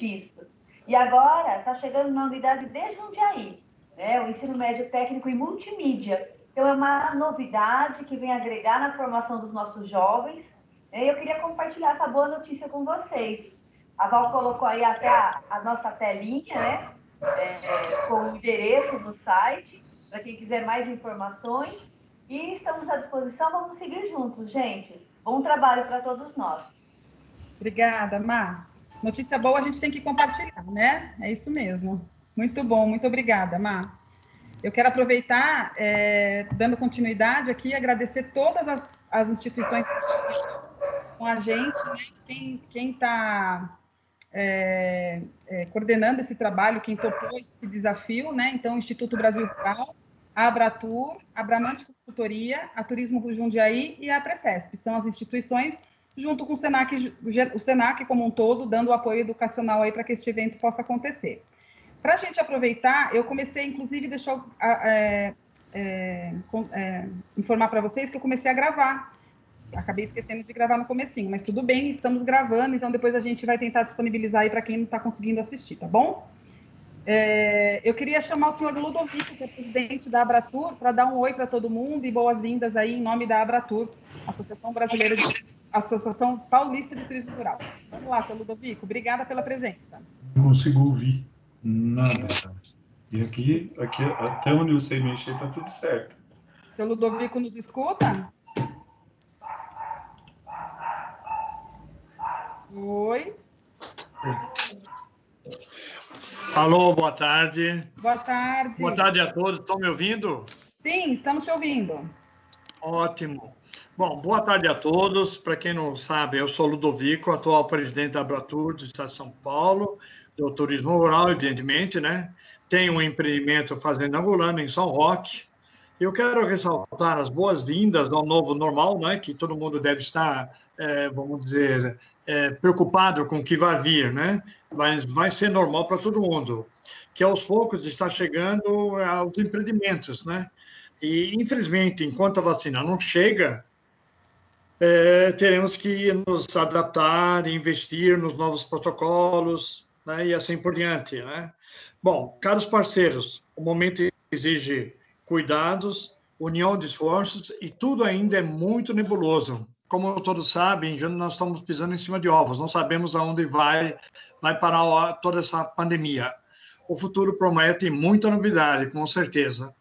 disso. E agora está chegando na unidade de Jundiaí, né? O ensino médio técnico em multimídia. Então, é uma novidade que vem agregar na formação dos nossos jovens. E eu queria compartilhar essa boa notícia com vocês. A Val colocou aí até a nossa telinha, né? Com o endereço no site, para quem quiser mais informações. E estamos à disposição, vamos seguir juntos, gente. Bom trabalho para todos nós. Obrigada, Má. Notícia boa a gente tem que compartilhar, né? É isso mesmo. Muito bom, muito obrigada, Má. Eu quero aproveitar, dando continuidade aqui, agradecer todas as instituições que estão com a gente, né? Quem está coordenando esse trabalho, quem topou esse desafio, né? Então, o Instituto Brasil Rural, a Abratur, a Bramante Consultoria, a Turismo Jundiaí e a Precesp. São as instituições, junto com o Senac como um todo, dando o apoio educacional aí para que este evento possa acontecer. Para a gente aproveitar, eu comecei, inclusive, deixa eu informar para vocês que eu comecei a gravar. Acabei esquecendo de gravar no comecinho, mas tudo bem, estamos gravando, então depois a gente vai tentar disponibilizar aí para quem não está conseguindo assistir, tá bom? Eu queria chamar o senhor Ludovico, que é presidente da Abratur, para dar um oi para todo mundo e boas-vindas aí em nome da Abratur, Associação Paulista de Turismo Rural. Vamos lá, seu Ludovico, obrigada pela presença. Não consigo ouvir nada. E aqui até onde eu sei mexer, está tudo certo. Seu Ludovico nos escuta? Oi. Alô, boa tarde. Boa tarde. Boa tarde a todos. Estão me ouvindo? Sim, estamos te ouvindo. Ótimo. Bom, boa tarde a todos. Para quem não sabe, eu sou Ludovico, atual presidente da Abratur do Estado de São Paulo, do turismo rural, evidentemente, né? Tenho um empreendimento fazenda ambulante em São Roque. Eu quero ressaltar as boas-vindas ao novo normal, né? Que todo mundo deve estar, vamos dizer, preocupado com o que vai vir, né? Vai ser normal para todo mundo, que aos poucos está chegando aos empreendimentos, né? E, infelizmente, enquanto a vacina não chega, teremos que nos adaptar, investir nos novos protocolos, né? E assim por diante, né? Bom, caros parceiros, o momento exige cuidados, união de esforços e tudo ainda é muito nebuloso. Como todos sabem, já nós estamos pisando em cima de ovos, não sabemos aonde vai parar toda essa pandemia. O futuro promete muita novidade, com certeza.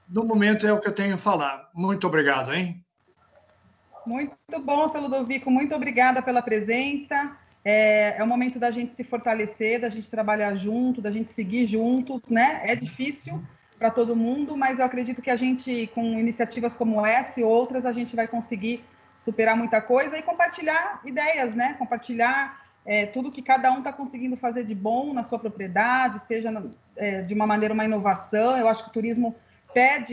No momento é o que eu tenho a falar. Muito obrigado, hein? Muito bom, seu Ludovico, muito obrigada pela presença. É o momento da gente se fortalecer, da gente trabalhar junto, da gente seguir juntos, né? É difícil para todo mundo, mas eu acredito que a gente, com iniciativas como essa e outras, a gente vai conseguir superar muita coisa e compartilhar ideias, né? Compartilhar tudo que cada um está conseguindo fazer de bom na sua propriedade, seja de uma maneira, uma inovação. Eu acho que o turismo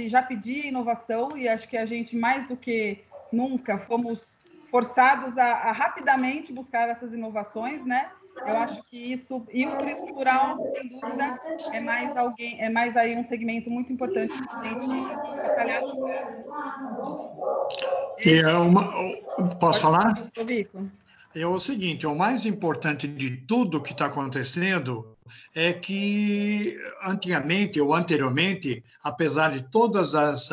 já pedia inovação e acho que a gente, mais do que nunca, fomos forçados a rapidamente buscar essas inovações, né? Eu acho que isso, e o turismo rural, sem dúvida, é mais aí um segmento muito importante para a gente trabalhar junto. Posso falar? Ludovico? É o seguinte, o mais importante de tudo que está acontecendo é que antigamente ou anteriormente, apesar de todas as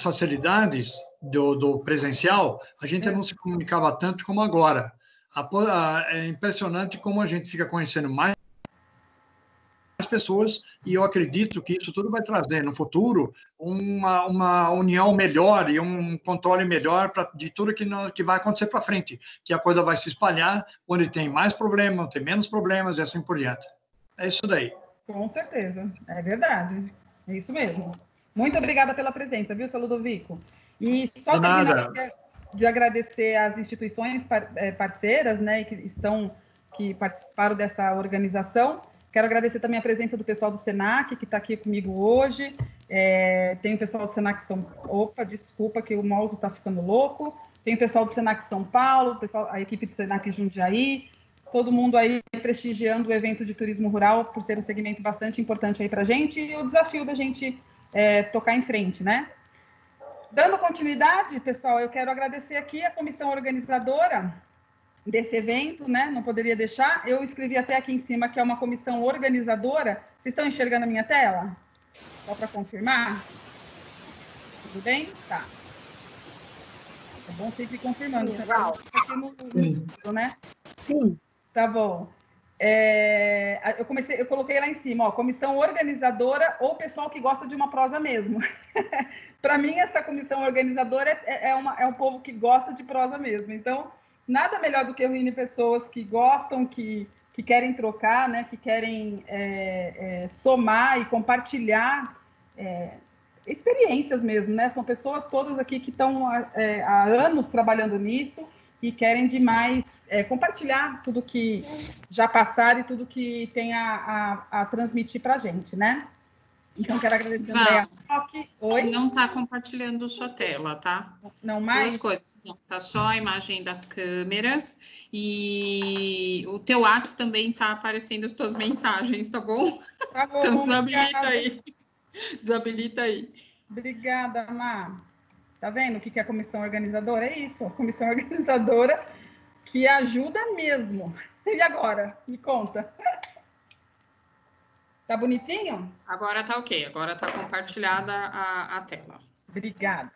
facilidades do presencial, a gente não se comunicava tanto como agora. É impressionante como a gente fica conhecendo mais pessoas, e eu acredito que isso tudo vai trazer no futuro uma união melhor e um controle melhor de tudo que vai acontecer para frente, que a coisa vai se espalhar, onde tem mais problemas, tem menos problemas e assim por diante. É isso daí. Com certeza, é verdade, é isso mesmo. Muito obrigada pela presença, viu, seu Ludovico? E só de agradecer às instituições parceiras, né, que participaram dessa organização. Quero agradecer também a presença do pessoal do Senac, que está aqui comigo hoje. Tem o pessoal do Senac Opa, desculpa que o mouse está ficando louco. Tem o pessoal do Senac São Paulo, a equipe do Senac Jundiaí, todo mundo aí prestigiando o evento de turismo rural, por ser um segmento bastante importante aí para a gente, e o desafio da gente tocar em frente, né? Dando continuidade, pessoal, eu quero agradecer aqui a comissão organizadora, desse evento, né? Não poderia deixar. Eu escrevi até aqui em cima que é uma comissão organizadora. Vocês estão enxergando a minha tela? Só para confirmar? Tudo bem? Tá. É bom sempre confirmando. Sim, aqui no estudo, né? Sim. Tá bom. Eu coloquei lá em cima, ó, comissão organizadora ou pessoal que gosta de uma prosa mesmo. Para mim, essa comissão organizadora é um povo que gosta de prosa mesmo. Então, nada melhor do que reunir pessoas que gostam, que querem trocar, né, que querem somar e compartilhar experiências mesmo, né? São pessoas todas aqui que estão há anos trabalhando nisso e querem demais compartilhar tudo que já passaram e tudo que tem a transmitir para a gente, né? Então, quero agradecer a Andréa Roque. Oi? Não está compartilhando sua tela, tá? Não mais? Duas coisas. Não, tá só a imagem das câmeras e o teu WhatsApp também está aparecendo as tuas mensagens, tá bom? Tá bom. Então, desabilita aí. Desabilita aí. Obrigada, Má. Tá vendo o que é a comissão organizadora? É isso, a comissão organizadora que ajuda mesmo. E agora? Me conta. Tá bonitinho? Agora tá ok, agora tá compartilhada a tela. Obrigada.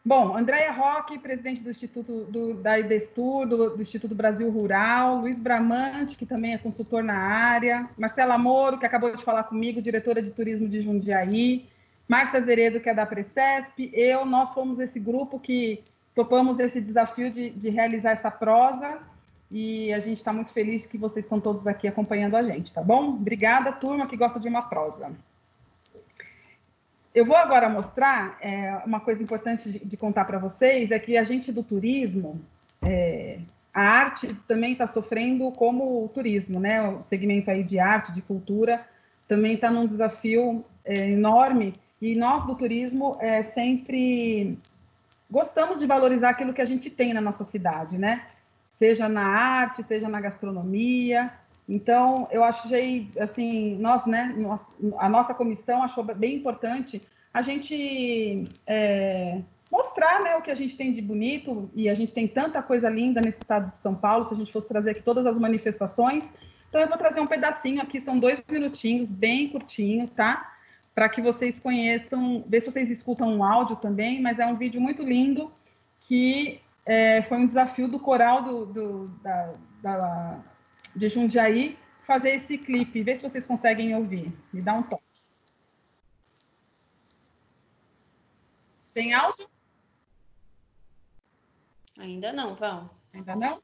Bom, Andréa Roque, presidente do Instituto da IDESTUR, do Instituto Brasil Rural, Luiz Bramante, que também é consultor na área, Marcela Moro, que acabou de falar comigo, diretora de turismo de Jundiaí, Márcia Zeredo, que é da Precesp, nós fomos esse grupo que topamos esse desafio de realizar essa prosa, e a gente está muito feliz que vocês estão todos aqui acompanhando a gente, tá bom? Obrigada, turma que gosta de uma prosa. Eu vou agora mostrar uma coisa importante de contar para vocês, é que a gente do turismo, a arte também está sofrendo como o turismo, né? O segmento aí de arte, de cultura, também está num desafio enorme, e nós do turismo sempre gostamos de valorizar aquilo que a gente tem na nossa cidade, né? Seja na arte, seja na gastronomia. Então, eu achei, assim, a nossa comissão achou bem importante a gente mostrar, né, o que a gente tem de bonito, e a gente tem tanta coisa linda nesse estado de São Paulo, se a gente fosse trazer aqui todas as manifestações. Então, eu vou trazer um pedacinho aqui, são 2 minutinhos, bem curtinho, tá? Para que vocês conheçam, ver se vocês escutam um áudio também, mas é um vídeo muito lindo, que foi um desafio do coral de Jundiaí, fazer esse clipe, ver se vocês conseguem ouvir. Me dá um toque. Tem áudio? Ainda não, Val. Ainda não?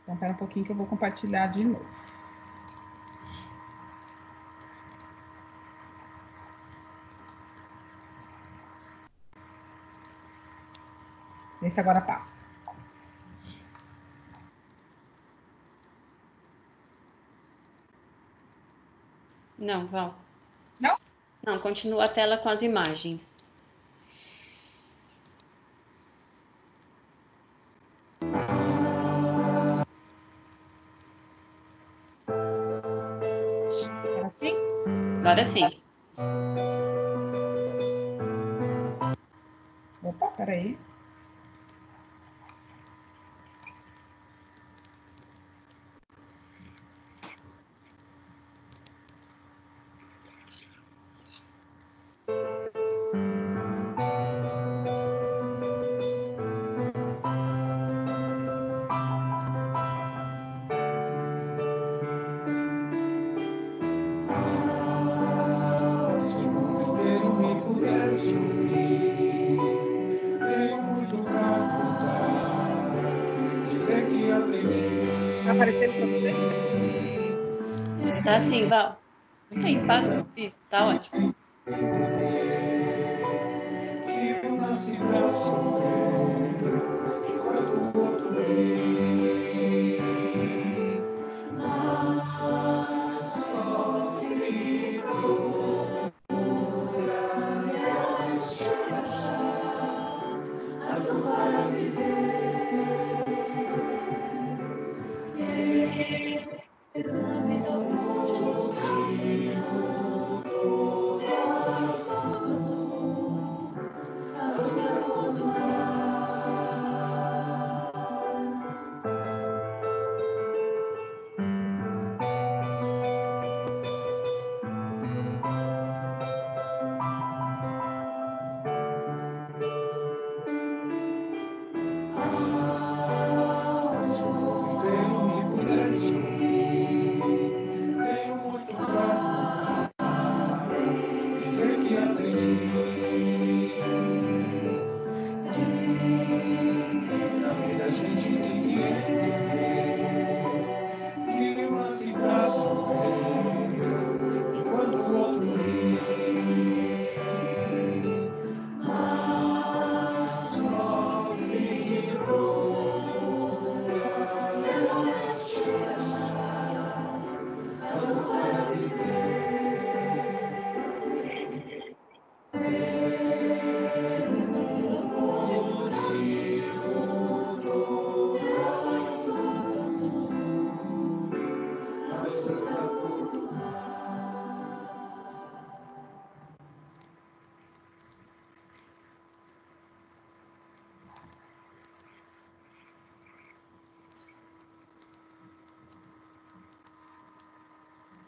Então, espera um pouquinho que eu vou compartilhar de novo. Vê se agora passa. Não, Val. Não? Não, continua a tela com as imagens. Agora sim? Agora sim. Opa, peraí. Tá aparecendo para você? Tá sim, Val. Aí, parou. Isso, tá ótimo.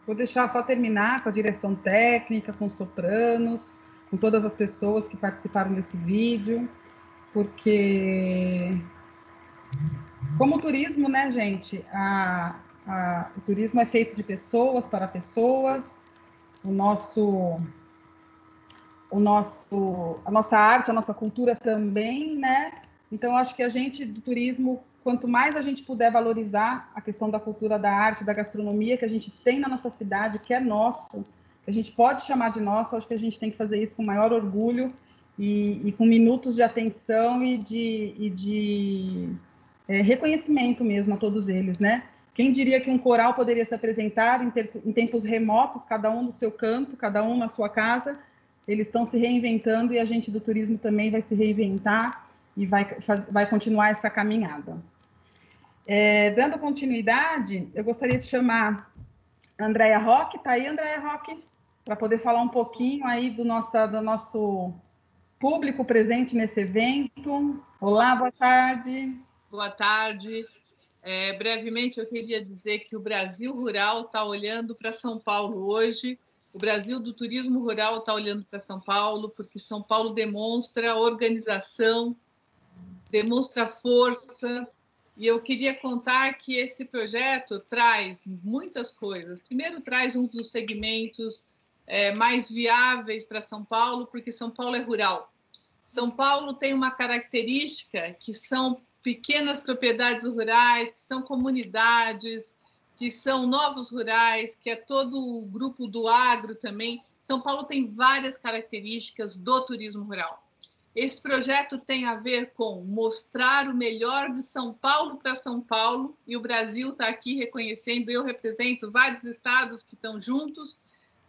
Vou deixar só terminar com a direção técnica, com os sopranos, com todas as pessoas que participaram desse vídeo, porque como o turismo, né, gente, o turismo é feito de pessoas para pessoas, a nossa arte, a nossa cultura também, né? Então, acho que a gente, do turismo, quanto mais a gente puder valorizar a questão da cultura, da arte, da gastronomia que a gente tem na nossa cidade, que é nosso, que a gente pode chamar de nosso, acho que a gente tem que fazer isso com maior orgulho e com minutos de atenção e de reconhecimento mesmo a todos eles, né? Quem diria que um coral poderia se apresentar em tempos remotos, cada um no seu canto, cada um na sua casa? Eles estão se reinventando e a gente do turismo também vai se reinventar e vai continuar essa caminhada. Dando continuidade, eu gostaria de chamar a Andréia Roque. Está aí, Andréia Roque? Para poder falar um pouquinho aí do nosso público presente nesse evento. Olá, boa tarde. Boa tarde. Brevemente, eu queria dizer que o Brasil Rural está olhando para São Paulo hoje. O Brasil do turismo rural está olhando para São Paulo, porque São Paulo demonstra organização, demonstra força. E eu queria contar que esse projeto traz muitas coisas. Primeiro, traz um dos segmentos mais viáveis para São Paulo, porque São Paulo é rural. São Paulo tem uma característica que são pequenas propriedades rurais, que são comunidades, que são novos rurais, que é todo o grupo do agro também. São Paulo tem várias características do turismo rural. Esse projeto tem a ver com mostrar o melhor de São Paulo para São Paulo, e o Brasil está aqui reconhecendo, eu represento vários estados que estão juntos,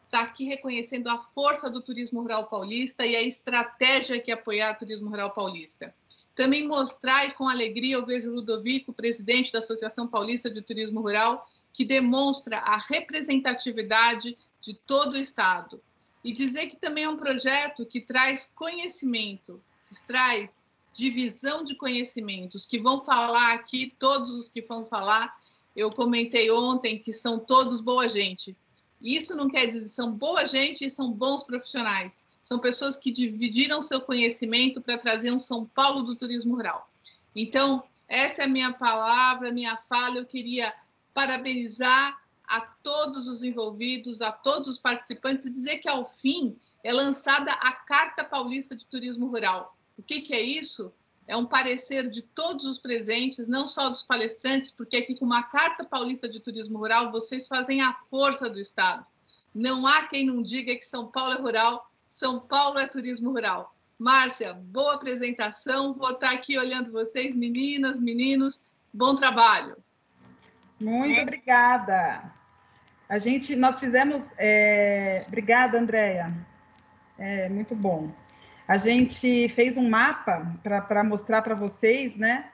está aqui reconhecendo a força do turismo rural paulista e a estratégia que é apoiar o turismo rural paulista. Também mostrar, e com alegria eu vejo o Ludovico, presidente da Associação Paulista de Turismo Rural, que demonstra a representatividade de todo o Estado. E dizer que também é um projeto que traz conhecimento, que traz divisão de conhecimentos, que vão falar aqui, todos os que vão falar, eu comentei ontem que são todos boa gente. Isso não quer dizer que são boa gente e são bons profissionais. São pessoas que dividiram seu conhecimento para trazer um São Paulo do turismo rural. Então, essa é a minha palavra, minha fala. Eu queria parabenizar a todos os envolvidos, a todos os participantes e dizer que, ao fim, é lançada a Carta Paulista de Turismo Rural. O que é isso? É um parecer de todos os presentes, não só dos palestrantes, porque aqui com uma Carta Paulista de Turismo Rural, vocês fazem a força do Estado. Não há quem não diga que São Paulo é rural, São Paulo é turismo rural. Márcia, boa apresentação. Vou estar aqui olhando vocês, meninas, meninos. Bom trabalho. Muito obrigada. Nós fizemos... Obrigada, Andréia. Muito bom. A gente fez um mapa para mostrar para vocês, né,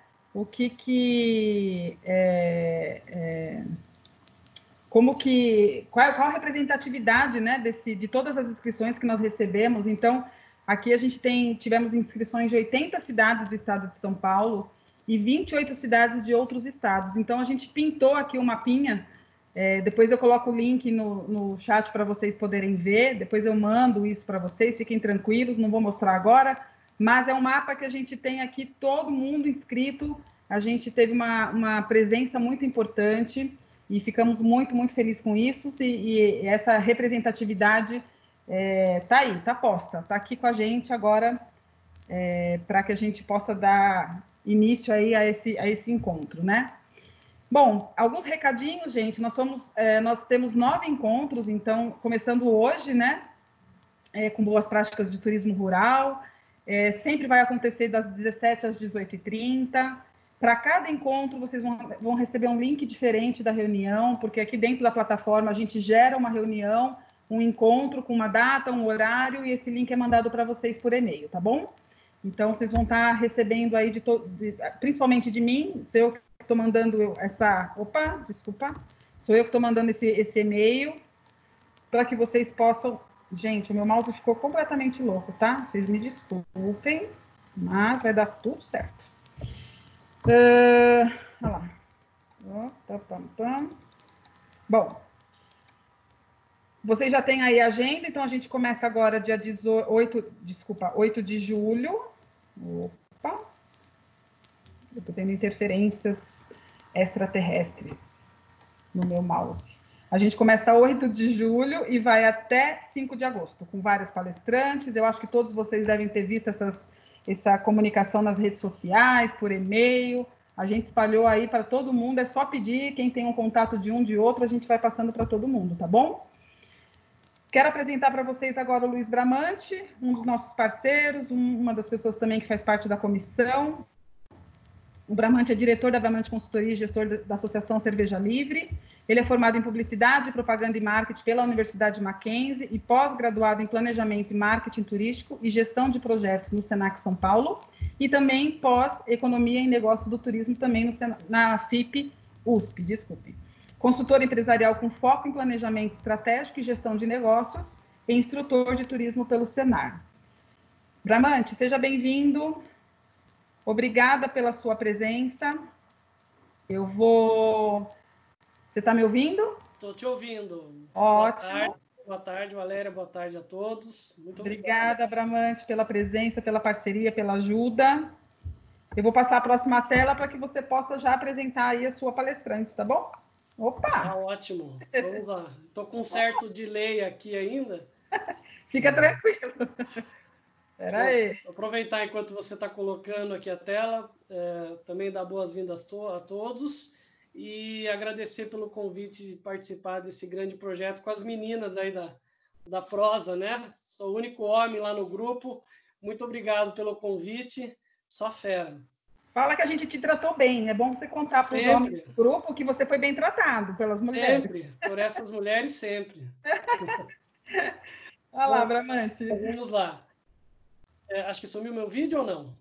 qual a representatividade, né, de todas as inscrições que nós recebemos. Então, aqui tivemos inscrições de 80 cidades do estado de São Paulo e 28 cidades de outros estados. Então, a gente pintou aqui um mapinha, depois eu coloco o link no chat para vocês poderem ver, depois eu mando isso para vocês, fiquem tranquilos, não vou mostrar agora, mas é um mapa que a gente tem aqui, todo mundo inscrito, a gente teve uma presença muito importante, e ficamos muito, muito felizes com isso, e essa representatividade está aí, está posta, está aqui com a gente agora, para que a gente possa dar início aí a esse encontro, né? Bom, alguns recadinhos, gente, nós temos 9 encontros, então, começando hoje, né, com boas práticas de turismo rural, sempre vai acontecer das 17 às 18h30, para cada encontro, vocês vão receber um link diferente da reunião, porque aqui dentro da plataforma a gente gera uma reunião, um encontro com uma data, um horário, e esse link é mandado para vocês por e-mail, tá bom? Então, vocês vão estar recebendo aí, principalmente de mim, sou eu que estou mandando sou eu que estou mandando esse e-mail, para que vocês possam... Gente, o meu mouse ficou completamente louco, tá? Vocês me desculpem, mas vai dar tudo certo. Olha lá. Bom, Vocês já têm aí a agenda, então a gente começa agora dia 8 de julho. Opa! Eu estou tendo interferências extraterrestres no meu mouse. A gente começa 8 de julho e vai até 5 de agosto, com vários palestrantes. Eu acho que todos vocês devem ter visto essa comunicação nas redes sociais, por e-mail. A gente espalhou aí para todo mundo, é só pedir, quem tem um contato de um, de outro, a gente vai passando para todo mundo, tá bom? Quero apresentar para vocês agora o Luiz Bramante, um dos nossos parceiros, uma das pessoas também que faz parte da comissão. O Bramante é diretor da Bramante Consultoria e gestor da Associação Cerveja Livre. Ele é formado em Publicidade, Propaganda e Marketing pela Universidade Mackenzie e pós-graduado em Planejamento e Marketing Turístico e Gestão de Projetos no Senac São Paulo e também pós-Economia e Negócio do Turismo também na FIP USP, desculpe. Consultor empresarial com foco em planejamento estratégico e gestão de negócios e instrutor de turismo pelo Senar. Bramante, seja bem-vindo. Obrigada pela sua presença. Você está me ouvindo? Estou te ouvindo. Ótimo. Boa tarde, Valéria. Boa tarde a todos. Muito obrigada, Bramante, pela presença, pela parceria, pela ajuda. Eu vou passar a próxima tela para que você possa já apresentar aí a sua palestrante, tá bom? Opa! Tá ótimo. Vamos lá. Estou com um certo delay aqui ainda. Fica tranquilo. Espera aí. Vou aproveitar enquanto você está colocando aqui a tela, também dar boas-vindas a todos e agradecer pelo convite de participar desse grande projeto com as meninas aí da prosa, né? Sou o único homem lá no grupo. Muito obrigado pelo convite. Só fera. Fala que a gente te tratou bem. É bom você contar para os homens do grupo que você foi bem tratado pelas mulheres. Sempre. Por essas mulheres, sempre. Olha lá, Bramante. Vamos lá. Acho que sumiu meu vídeo ou não?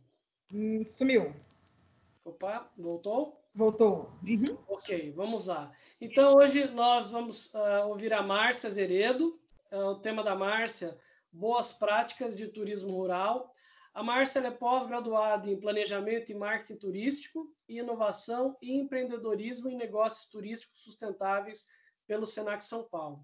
Sumiu. Opa, voltou? Voltou. Uhum. Ok, vamos lá. Então, hoje nós vamos ouvir a Márcia Zeredo. O tema da Márcia, Boas Práticas de Turismo Rural. A Márcia é pós-graduada em Planejamento e Marketing Turístico e Inovação e Empreendedorismo em Negócios Turísticos Sustentáveis pelo Senac São Paulo.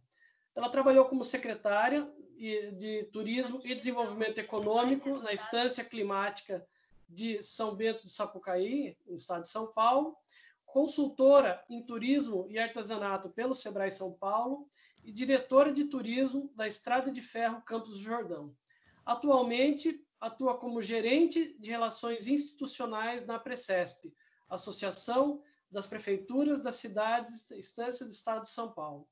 Ela trabalhou como secretária de Turismo e Desenvolvimento Econômico na Estância Climática de São Bento de Sapucaí, no estado de São Paulo, consultora em Turismo e Artesanato pelo Sebrae São Paulo e diretora de Turismo da Estrada de Ferro Campos do Jordão. Atualmente, atua como gerente de Relações Institucionais na Precesp, Associação das Prefeituras das Cidades da Estância do Estado de São Paulo.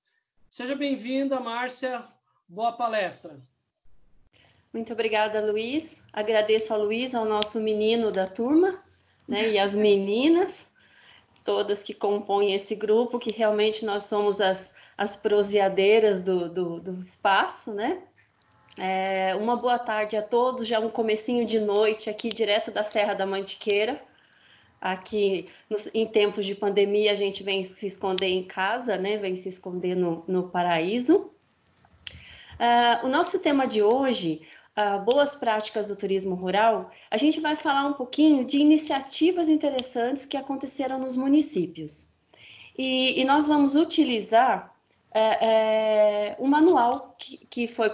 Seja bem-vinda, Márcia. Boa palestra. Muito obrigada, Luiz. Agradeço ao Luiz, ao nosso menino da turma, né, e as meninas, todas que compõem esse grupo, que realmente nós somos as proseadeiras do espaço, né? Uma boa tarde a todos, já um comecinho de noite aqui, direto da Serra da Mantiqueira. Aqui, em tempos de pandemia, a gente vem se esconder em casa, né? Vem se esconder no paraíso. O nosso tema de hoje, Boas Práticas do Turismo Rural, a gente vai falar um pouquinho de iniciativas interessantes que aconteceram nos municípios. E nós vamos utilizar um manual que foi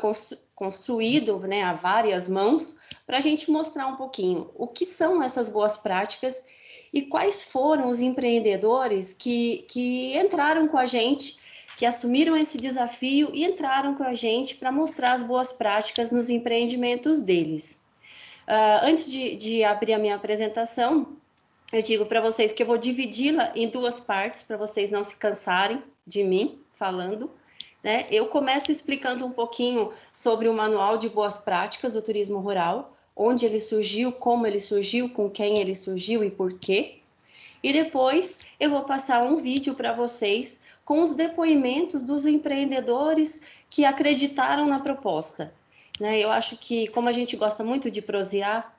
construído, né, a várias mãos, para a gente mostrar um pouquinho o que são essas boas práticas e quais foram os empreendedores que entraram com a gente, que assumiram esse desafio e entraram com a gente para mostrar as boas práticas nos empreendimentos deles. Antes de abrir a minha apresentação, eu digo para vocês que eu vou dividi-la em duas partes, para vocês não se cansarem de mim falando, né? Eu começo explicando um pouquinho sobre o Manual de Boas Práticas do Turismo Rural, onde ele surgiu, como ele surgiu, com quem ele surgiu e por quê. E depois eu vou passar um vídeo para vocês com os depoimentos dos empreendedores que acreditaram na proposta, né? Eu acho que, como a gente gosta muito de prosear,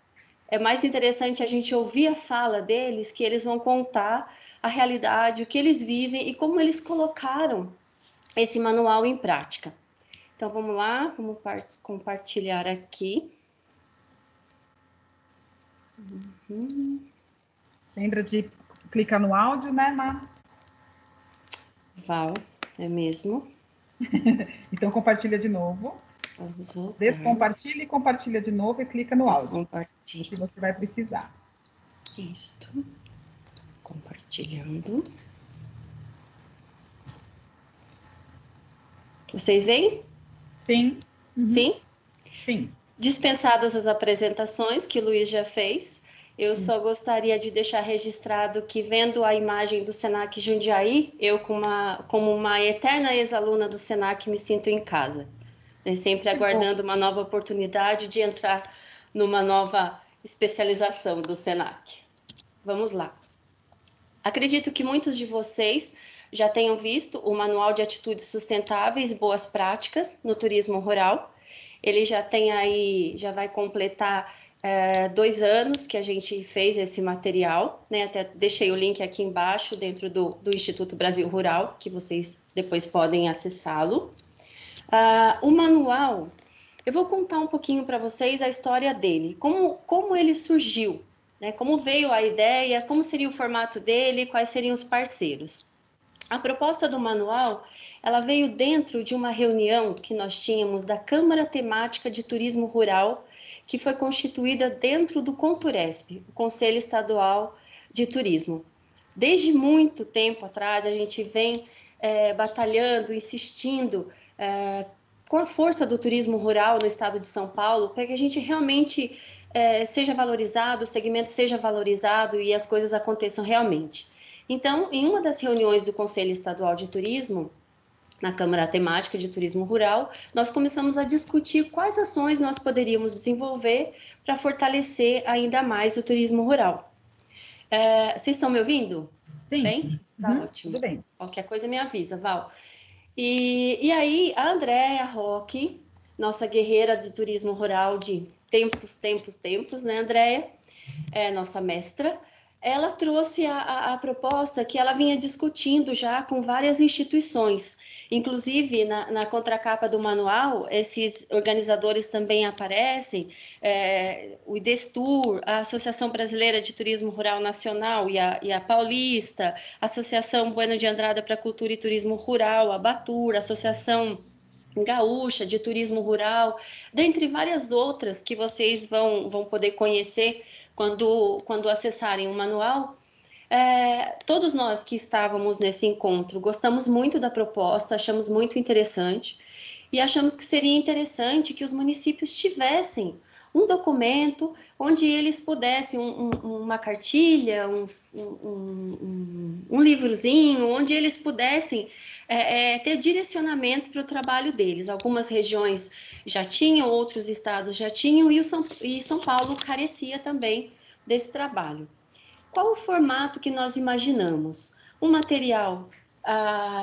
é mais interessante a gente ouvir a fala deles, que eles vão contar a realidade, o que eles vivem e como eles colocaram esse manual em prática. Então, vamos lá, vamos compartilhar aqui. Lembra de clicar no áudio, né, Mar? Val, é mesmo. Então, compartilha de novo. Vamos voltar. Descompartilha e compartilha de novo e clica no áudio. Descompartilha. Que você vai precisar. Isto. Compartilhando. Vocês veem? Sim. Uhum. Sim? Sim. Dispensadas as apresentações que o Luiz já fez, eu só gostaria de deixar registrado que, vendo a imagem do Senac Jundiaí, eu, como uma eterna ex-aluna do Senac, me sinto em casa, né? Sempre aguardando uma nova oportunidade de entrar numa nova especialização do Senac. Vamos lá. Acredito que muitos de vocês já tenham visto o Manual de Atitudes Sustentáveis e Boas Práticas no Turismo Rural. Ele já tem aí, já vai completar 2 anos que a gente fez esse material, né? Até deixei o link aqui embaixo, dentro do Instituto Brasil Rural, que vocês depois podem acessá-lo. O manual, eu vou contar um pouquinho para vocês a história dele, como ele surgiu, né? Como veio a ideia, como seria o formato dele, quais seriam os parceiros. A proposta do manual, ela veio dentro de uma reunião que nós tínhamos da Câmara Temática de Turismo Rural, que foi constituída dentro do CONTURESP, o Conselho Estadual de Turismo. Desde muito tempo atrás, a gente vem batalhando, insistindo com a força do turismo rural no estado de São Paulo, para que a gente realmente seja valorizado, o segmento seja valorizado e as coisas aconteçam realmente. Então, em uma das reuniões do Conselho Estadual de Turismo, na Câmara Temática de Turismo Rural, nós começamos a discutir quais ações nós poderíamos desenvolver para fortalecer ainda mais o turismo rural. Vocês estão me ouvindo? Sim. Bem? Tá ótimo. Tudo bem. Qualquer coisa me avisa, Val. E aí, a Andréa Roque, nossa guerreira de turismo rural de tempos, né, Andréa? Nossa mestra. Ela trouxe a proposta que ela vinha discutindo já com várias instituições. Inclusive, na contracapa do manual, esses organizadores também aparecem, o IDESTUR, a Associação Brasileira de Turismo Rural Nacional e a Paulista, a Associação Bueno de Andrada para Cultura e Turismo Rural, a Batur, a Associação Gaúcha de Turismo Rural, dentre várias outras que vocês vão poder conhecer quando acessarem o manual. Todos nós que estávamos nesse encontro gostamos muito da proposta, achamos muito interessante e achamos que seria interessante que os municípios tivessem um documento onde eles pudessem, uma cartilha, um livrozinho, onde eles pudessem ter direcionamentos para o trabalho deles. Algumas regiões já tinham, outros estados já tinham, e São Paulo carecia também desse trabalho. Qual o formato que nós imaginamos? Um material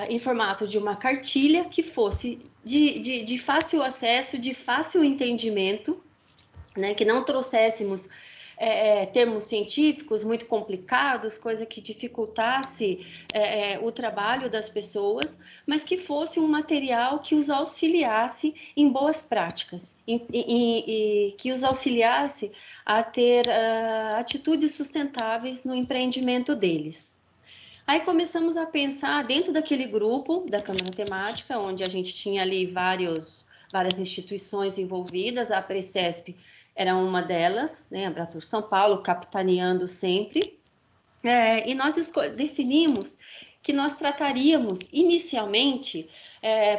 em formato de uma cartilha que fosse de fácil acesso, de fácil entendimento, né? Que não trouxéssemos termos científicos muito complicados, coisa que dificultasse o trabalho das pessoas, mas que fosse um material que os auxiliasse em boas práticas, e que os auxiliasse a ter atitudes sustentáveis no empreendimento deles. Aí começamos a pensar dentro daquele grupo da Câmara Temática, onde a gente tinha ali várias instituições envolvidas, a Precesp era uma delas, né, a Bratur São Paulo, capitaneando sempre, e nós definimos que nós trataríamos inicialmente,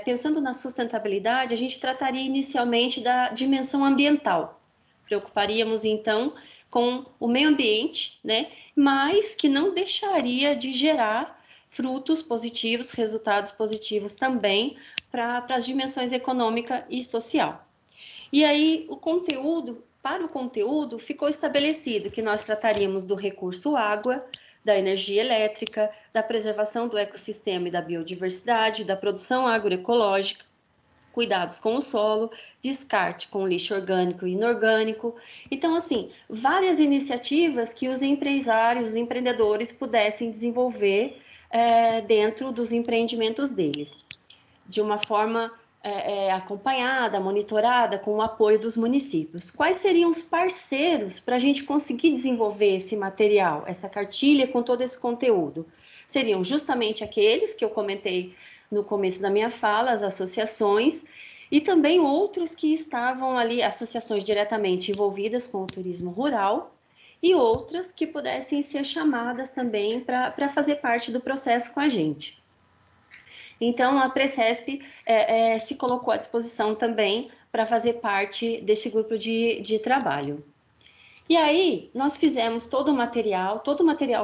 pensando na sustentabilidade, a gente trataria inicialmente da dimensão ambiental. Preocuparíamos, então, com o meio ambiente, né, mas que não deixaria de gerar frutos positivos, resultados positivos também para as dimensões econômica e social. E aí, para o conteúdo, ficou estabelecido que nós trataríamos do recurso água, da energia elétrica, da preservação do ecossistema e da biodiversidade, da produção agroecológica, cuidados com o solo, descarte com lixo orgânico e inorgânico. Então, assim, várias iniciativas que os empresários, os empreendedores pudessem desenvolver dentro dos empreendimentos deles, de uma forma acompanhada, monitorada, com o apoio dos municípios. Quais seriam os parceiros para a gente conseguir desenvolver esse material, essa cartilha com todo esse conteúdo? Seriam justamente aqueles que eu comentei no começo da minha fala, as associações, e também outros que estavam ali, associações diretamente envolvidas com o turismo rural, e outras que pudessem ser chamadas também para fazer parte do processo com a gente. Então, a Precesp se colocou à disposição também para fazer parte desse grupo de trabalho. E aí, nós fizemos todo o material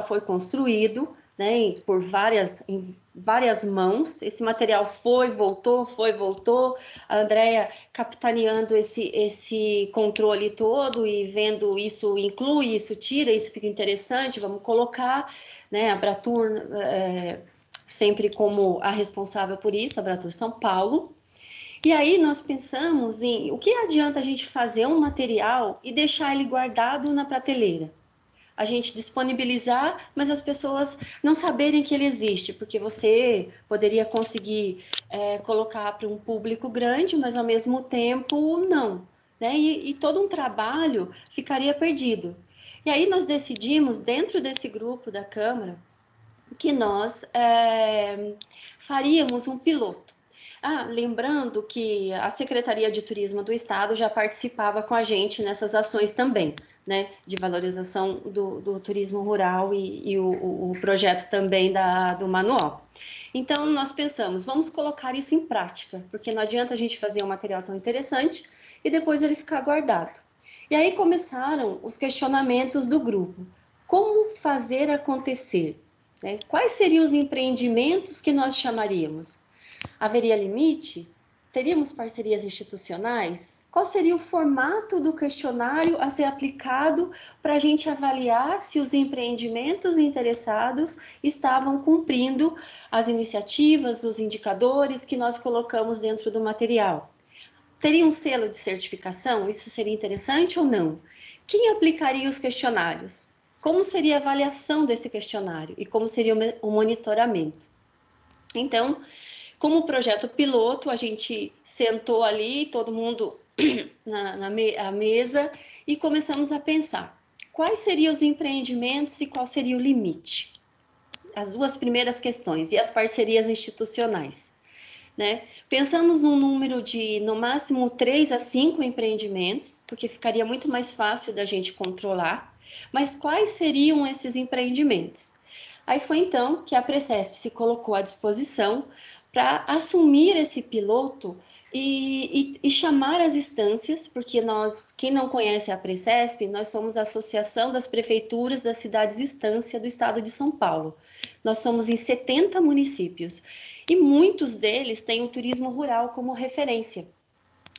foi construído, né, por em várias mãos. Esse material foi, voltou, a Andrea capitaneando esse controle todo e vendo isso inclui, isso tira, isso fica interessante, vamos colocar, né, a Abratur sempre como a responsável por isso, a Abratur São Paulo. E aí nós pensamos em o que adianta a gente fazer um material e deixar ele guardado na prateleira. A gente disponibilizar, mas as pessoas não saberem que ele existe, porque você poderia conseguir colocar para um público grande, mas ao mesmo tempo não, né? E todo um trabalho ficaria perdido. E aí nós decidimos, dentro desse grupo da Câmara, que nós faríamos um piloto. Lembrando que a Secretaria de Turismo do Estado já participava com a gente nessas ações também, né, de valorização do turismo rural e o projeto também do manual. Então, nós pensamos, vamos colocar isso em prática, porque não adianta a gente fazer um material tão interessante e depois ele ficar guardado. E aí começaram os questionamentos do grupo. Como fazer acontecer? Né? Quais seriam os empreendimentos que nós chamaríamos? Haveria limite? Teríamos parcerias institucionais? Qual seria o formato do questionário a ser aplicado para a gente avaliar se os empreendimentos interessados estavam cumprindo as iniciativas, os indicadores que nós colocamos dentro do material? Teria um selo de certificação? Isso seria interessante ou não? Quem aplicaria os questionários? Como seria a avaliação desse questionário? E como seria o monitoramento? Então, como projeto piloto, a gente sentou ali, todo mundo à mesa, e começamos a pensar quais seriam os empreendimentos e qual seria o limite. As duas primeiras questões, e as parcerias institucionais. Né? Pensamos num número de, no máximo, 3 a 5 empreendimentos, porque ficaria muito mais fácil da gente controlar. Mas quais seriam esses empreendimentos? Aí foi então que a Precesp se colocou à disposição para assumir esse piloto e chamar as instâncias, porque nós, quem não conhece a Precesp, nós somos a Associação das Prefeituras das Cidades Estância do Estado de São Paulo. Nós somos em 70 municípios e muitos deles têm o turismo rural como referência.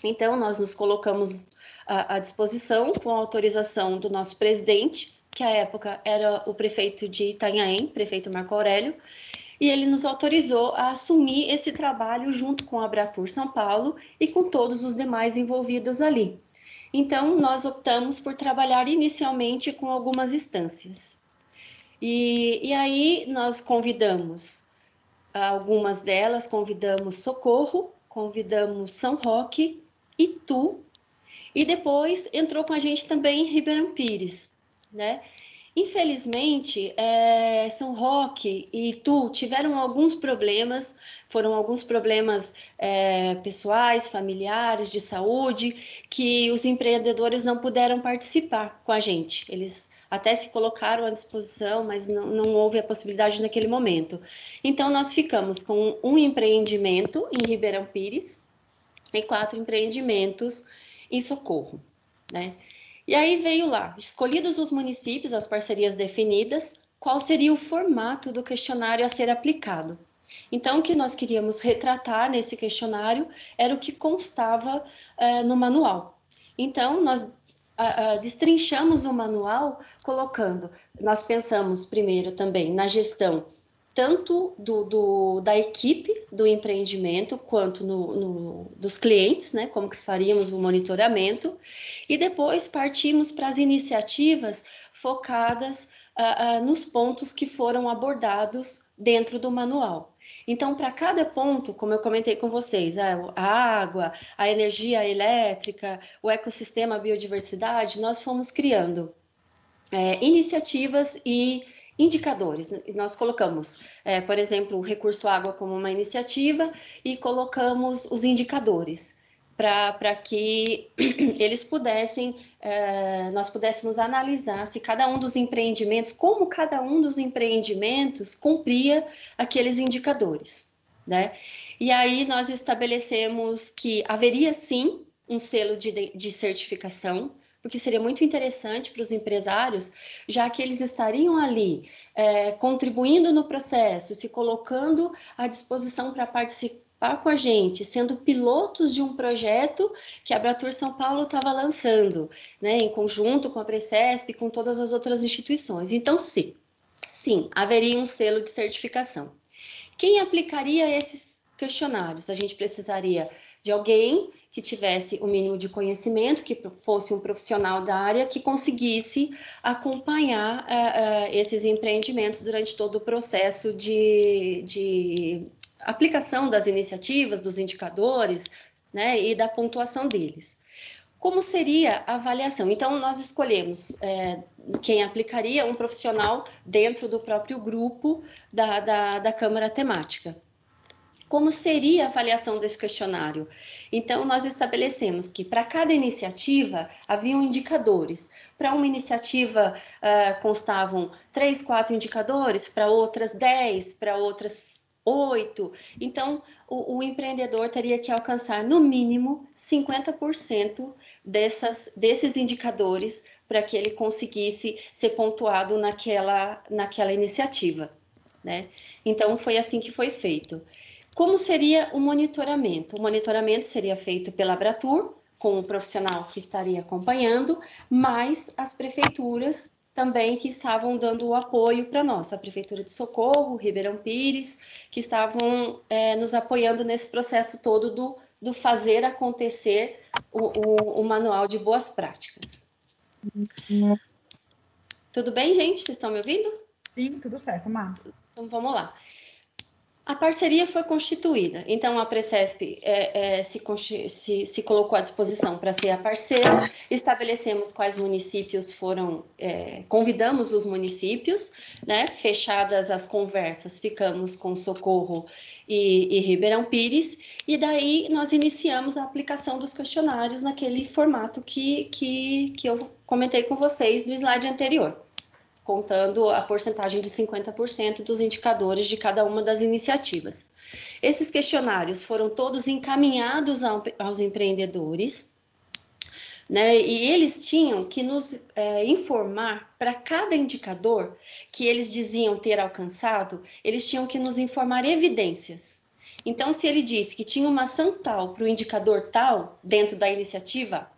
Então, nós nos colocamos à disposição com a autorização do nosso presidente, que à época era o prefeito de Itanhaém, prefeito Marco Aurélio, e ele nos autorizou a assumir esse trabalho junto com a Abratur São Paulo e com todos os demais envolvidos ali. Então, nós optamos por trabalhar inicialmente com algumas instâncias. E aí nós convidamos, algumas delas, convidamos Socorro, convidamos São Roque, Itu, e depois entrou com a gente também Ribeirão Pires, né? Infelizmente, São Roque e Itu tiveram alguns problemas, foram alguns problemas pessoais, familiares, de saúde, que os empreendedores não puderam participar com a gente. Eles até se colocaram à disposição, mas não houve a possibilidade naquele momento. Então, nós ficamos com um empreendimento em Ribeirão Pires e 4 empreendimentos em Socorro, né? E aí veio lá, escolhidos os municípios, as parcerias definidas, qual seria o formato do questionário a ser aplicado. Então, o que nós queríamos retratar nesse questionário era o que constava no manual. Então, nós destrinchamos o manual colocando, nós pensamos primeiro também na gestão tanto da equipe do empreendimento, quanto dos clientes, né, como que faríamos o monitoramento, e depois partimos para as iniciativas focadas nos pontos que foram abordados dentro do manual. Então, para cada ponto, como eu comentei com vocês, a água, a energia elétrica, o ecossistema, a biodiversidade, nós fomos criando iniciativas e indicadores. Nós colocamos, por exemplo, o recurso água como uma iniciativa e colocamos os indicadores para que eles pudessem, nós pudéssemos analisar se cada um dos empreendimentos, como cada um dos empreendimentos cumpria aqueles indicadores, né? E aí nós estabelecemos que haveria sim um selo de certificação, porque seria muito interessante para os empresários, já que eles estariam ali contribuindo no processo, se colocando à disposição para participar com a gente, sendo pilotos de um projeto que a Abratur São Paulo estava lançando, né, em conjunto com a Precesp e com todas as outras instituições. Então, sim, haveria um selo de certificação. Quem aplicaria esses questionários? A gente precisaria de alguém que tivesse o mínimo de conhecimento, que fosse um profissional da área, que conseguisse acompanhar esses empreendimentos durante todo o processo de aplicação das iniciativas, dos indicadores, né, e da pontuação deles. Como seria a avaliação? Então, nós escolhemos quem aplicaria, um profissional dentro do próprio grupo da Câmara Temática. Como seria a avaliação desse questionário? Então, nós estabelecemos que para cada iniciativa haviam indicadores. Para uma iniciativa constavam 3, 4 indicadores, para outras 10, para outras 8. Então, o empreendedor teria que alcançar, no mínimo, 50% desses indicadores para que ele conseguisse ser pontuado naquela iniciativa, né? Então, foi assim que foi feito. Como seria o monitoramento? O monitoramento seria feito pela Abratur, com o profissional que estaria acompanhando, mais as prefeituras também que estavam dando o apoio para nós, a Prefeitura de Socorro, Ribeirão Pires, que estavam nos apoiando nesse processo todo do fazer acontecer o Manual de Boas Práticas. Tudo bem, gente? Vocês estão me ouvindo? Sim, tudo certo, Mar. Então, vamos lá. A parceria foi constituída, então a Precesp se colocou à disposição para ser a parceira, estabelecemos quais municípios foram, convidamos os municípios, né, fechadas as conversas, ficamos com Socorro e Ribeirão Pires, e daí nós iniciamos a aplicação dos questionários naquele formato que eu comentei com vocês no slide anterior, contando a porcentagem de 50% dos indicadores de cada uma das iniciativas. Esses questionários foram todos encaminhados aos empreendedores, né, e eles tinham que nos informar para cada indicador que eles diziam ter alcançado, eles tinham que nos informar evidências. Então, se ele disse que tinha uma ação tal para o indicador tal, dentro da iniciativa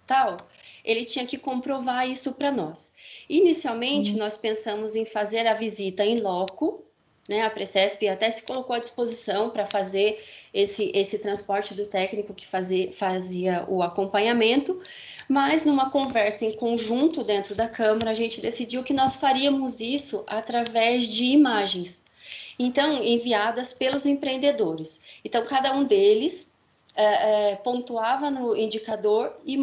tal, ele tinha que comprovar isso para nós. Inicialmente, nós pensamos em fazer a visita em loco, né? A Precesp até se colocou à disposição para fazer esse transporte do técnico que fazia o acompanhamento, mas numa conversa em conjunto dentro da Câmara, a gente decidiu que nós faríamos isso através de imagens, então, enviadas pelos empreendedores. Então, cada um deles pontuava no indicador e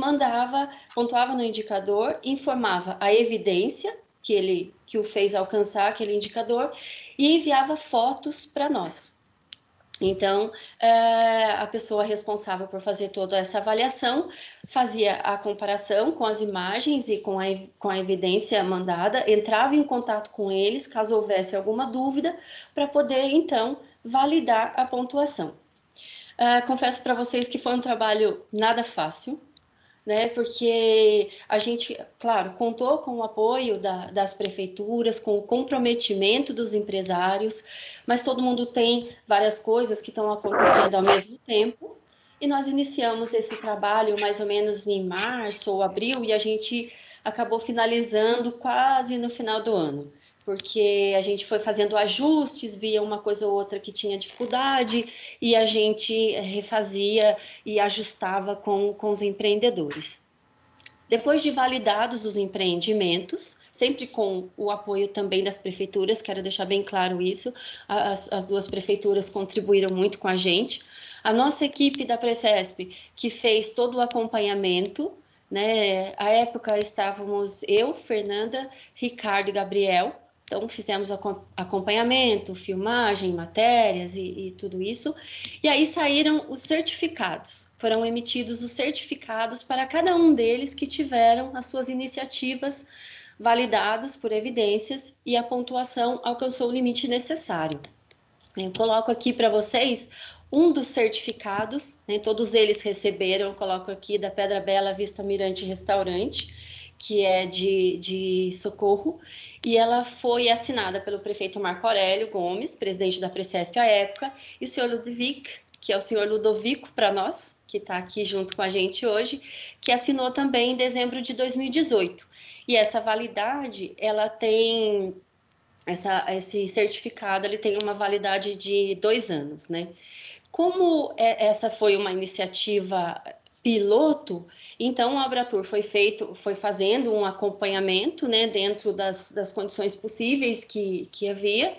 pontuava no indicador, informava a evidência que o fez alcançar aquele indicador e enviava fotos para nós. Então, a pessoa responsável por fazer toda essa avaliação fazia a comparação com as imagens e com a evidência mandada, entrava em contato com eles, caso houvesse alguma dúvida, para poder, então, validar a pontuação. Confesso para vocês que foi um trabalho nada fácil, né? Porque a gente, claro, contou com o apoio das prefeituras, com o comprometimento dos empresários, mas todo mundo tem várias coisas que estão acontecendo ao mesmo tempo, e nós iniciamos esse trabalho mais ou menos em março ou abril, e a gente acabou finalizando quase no final do ano, porque a gente foi fazendo ajustes, via uma coisa ou outra que tinha dificuldade, e a gente refazia e ajustava com os empreendedores. Depois de validados os empreendimentos, sempre com o apoio também das prefeituras, quero deixar bem claro isso, as duas prefeituras contribuíram muito com a gente. A nossa equipe da Precesp, que fez todo o acompanhamento, né? À época estávamos eu, Fernanda, Ricardo e Gabriel, Então, fizemos acompanhamento, filmagem, matérias e tudo isso. E aí saíram os certificados. Foram emitidos os certificados para cada um deles que tiveram as suas iniciativas validadas por evidências e a pontuação alcançou o limite necessário. Eu coloco aqui para vocês um dos certificados, né, todos eles receberam, eu coloco aqui da Pedra Bela Vista Mirante Restaurante, que é de Socorro, e ela foi assinada pelo prefeito Marco Aurélio Gomes, presidente da Precesp à época, e o senhor Ludovico, que é o senhor Ludovico para nós, que está aqui junto com a gente hoje, que assinou também em dezembro de 2018. E essa validade, ela tem, esse certificado, ele tem uma validade de 2 anos, né? Como essa foi uma iniciativa piloto, então o Abratur foi fazendo um acompanhamento, né, dentro das condições possíveis que havia,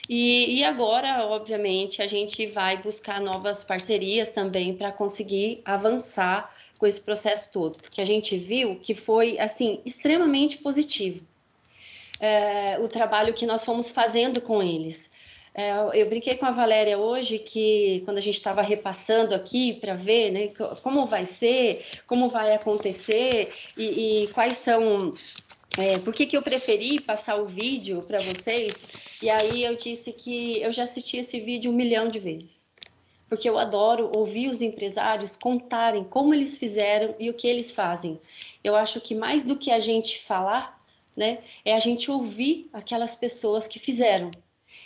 e agora, obviamente, a gente vai buscar novas parcerias também para conseguir avançar com esse processo todo, porque a gente viu que foi, assim, extremamente positivo o trabalho que nós fomos fazendo com eles. Eu brinquei com a Valéria hoje que, quando a gente estava repassando aqui para ver, né, como vai ser, como vai acontecer e quais são... por que eu preferi passar o vídeo para vocês? E aí eu disse que eu já assisti esse vídeo 1 milhão de vezes. Porque eu adoro ouvir os empresários contarem como eles fizeram e o que eles fazem. Eu acho que mais do que a gente falar, né, é a gente ouvir aquelas pessoas que fizeram.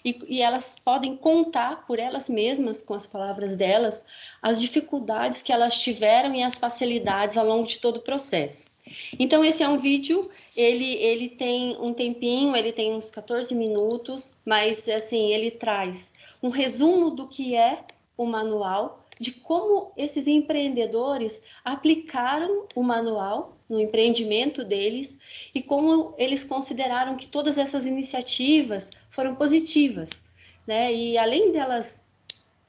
E elas podem contar por elas mesmas, com as palavras delas, as dificuldades que elas tiveram e as facilidades ao longo de todo o processo. Então, esse é um vídeo, ele tem um tempinho, ele tem uns 14 minutos, mas, assim, ele traz um resumo do que é o manual, de como esses empreendedores aplicaram o manual no empreendimento deles e como eles consideraram que todas essas iniciativas foram positivas, né? E além delas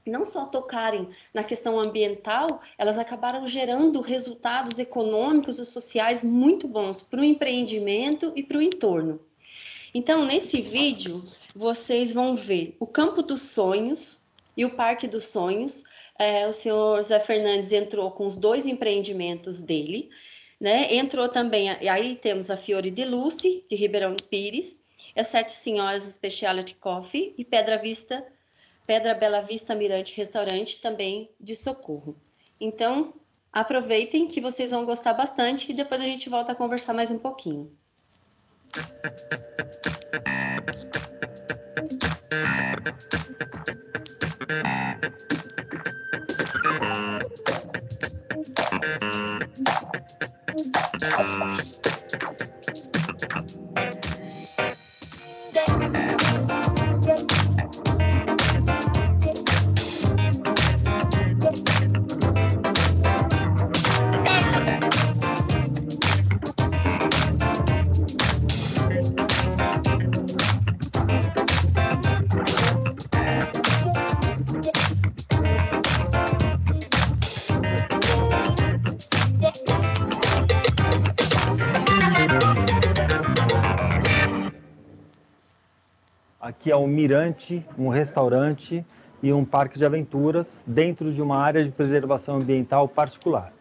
não só tocarem na questão ambiental, elas acabaram gerando resultados econômicos e sociais muito bons para o empreendimento e para o entorno. Então, nesse vídeo, vocês vão ver o Campo dos Sonhos e o Parque dos Sonhos. O senhor Zé Fernandes entrou com os 2 empreendimentos dele, né? Entrou também, aí temos a Fiore de Luce, de Ribeirão Pires, as 7 Senhoras Specialty Coffee e Pedra Bela Vista Mirante Restaurante, também de Socorro. Então, aproveitem que vocês vão gostar bastante e depois a gente volta a conversar mais um pouquinho. Aqui é um mirante, um restaurante e um parque de aventuras dentro de uma área de preservação ambiental particular.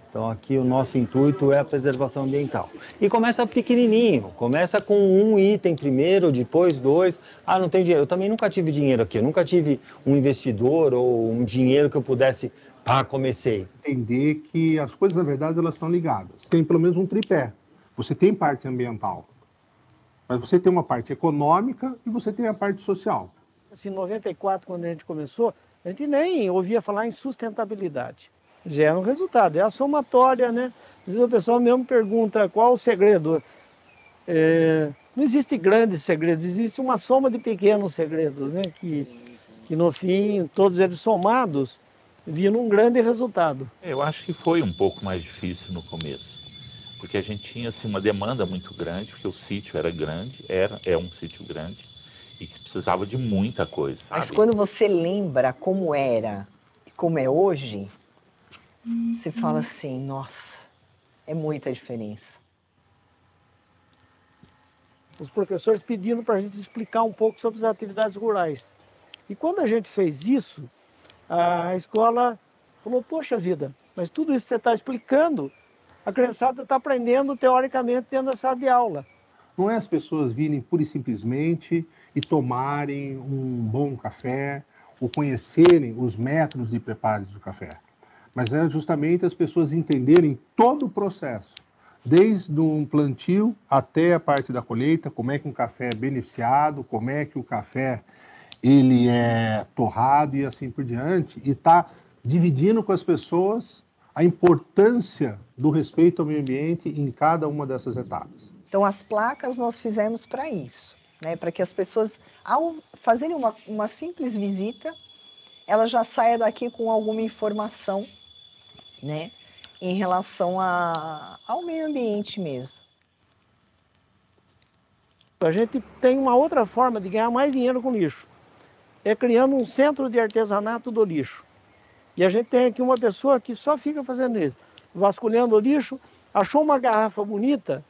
Então aqui o nosso intuito é a preservação ambiental. E começa pequenininho, começa com um item primeiro, depois 2. Ah, não tem dinheiro. Eu também nunca tive dinheiro aqui, eu nunca tive um investidor ou um dinheiro que eu pudesse... comecei. Entender que as coisas, na verdade, elas estão ligadas. Tem pelo menos um tripé. Você tem parte ambiental, mas você tem uma parte econômica e você tem a parte social. Assim, em 94, quando a gente começou, a gente nem ouvia falar em sustentabilidade. Já era um resultado, é a somatória, né? Às vezes o pessoal mesmo pergunta qual o segredo. Não existe grandes segredos, existe uma soma de pequenos segredos, né? Que no fim, todos eles somados, viram um grande resultado. Eu acho que foi um pouco mais difícil no começo, porque a gente tinha assim, uma demanda muito grande, porque o sítio era grande, é um sítio grande, e precisava de muita coisa, sabe? Mas quando você lembra como era e como é hoje, você fala assim, nossa, é muita diferença. os professores pedindo para a gente explicar um pouco sobre as atividades rurais. E quando a gente fez isso, a escola falou, poxa vida, mas tudo isso que você está explicando, a criançada está aprendendo teoricamente dentro da sala de aula. Não é as pessoas virem pura e simplesmente e tomarem um bom café ou conhecerem os métodos de preparo do café, mas é justamente as pessoas entenderem todo o processo, desde um plantio até a parte da colheita, como é que um café é beneficiado, como é que o café ele é torrado e assim por diante, e está dividindo com as pessoas a importância do respeito ao meio ambiente em cada uma dessas etapas. Então, as placas nós fizemos para isso, né? Para que as pessoas, ao fazerem uma simples visita, ela já saia daqui com alguma informação, né? Em relação ao meio ambiente mesmo. A gente tem uma outra forma de ganhar mais dinheiro com lixo. É criando um centro de artesanato do lixo. E a gente tem aqui uma pessoa que só fica fazendo isso. Vasculhando o lixo, achou uma garrafa bonita,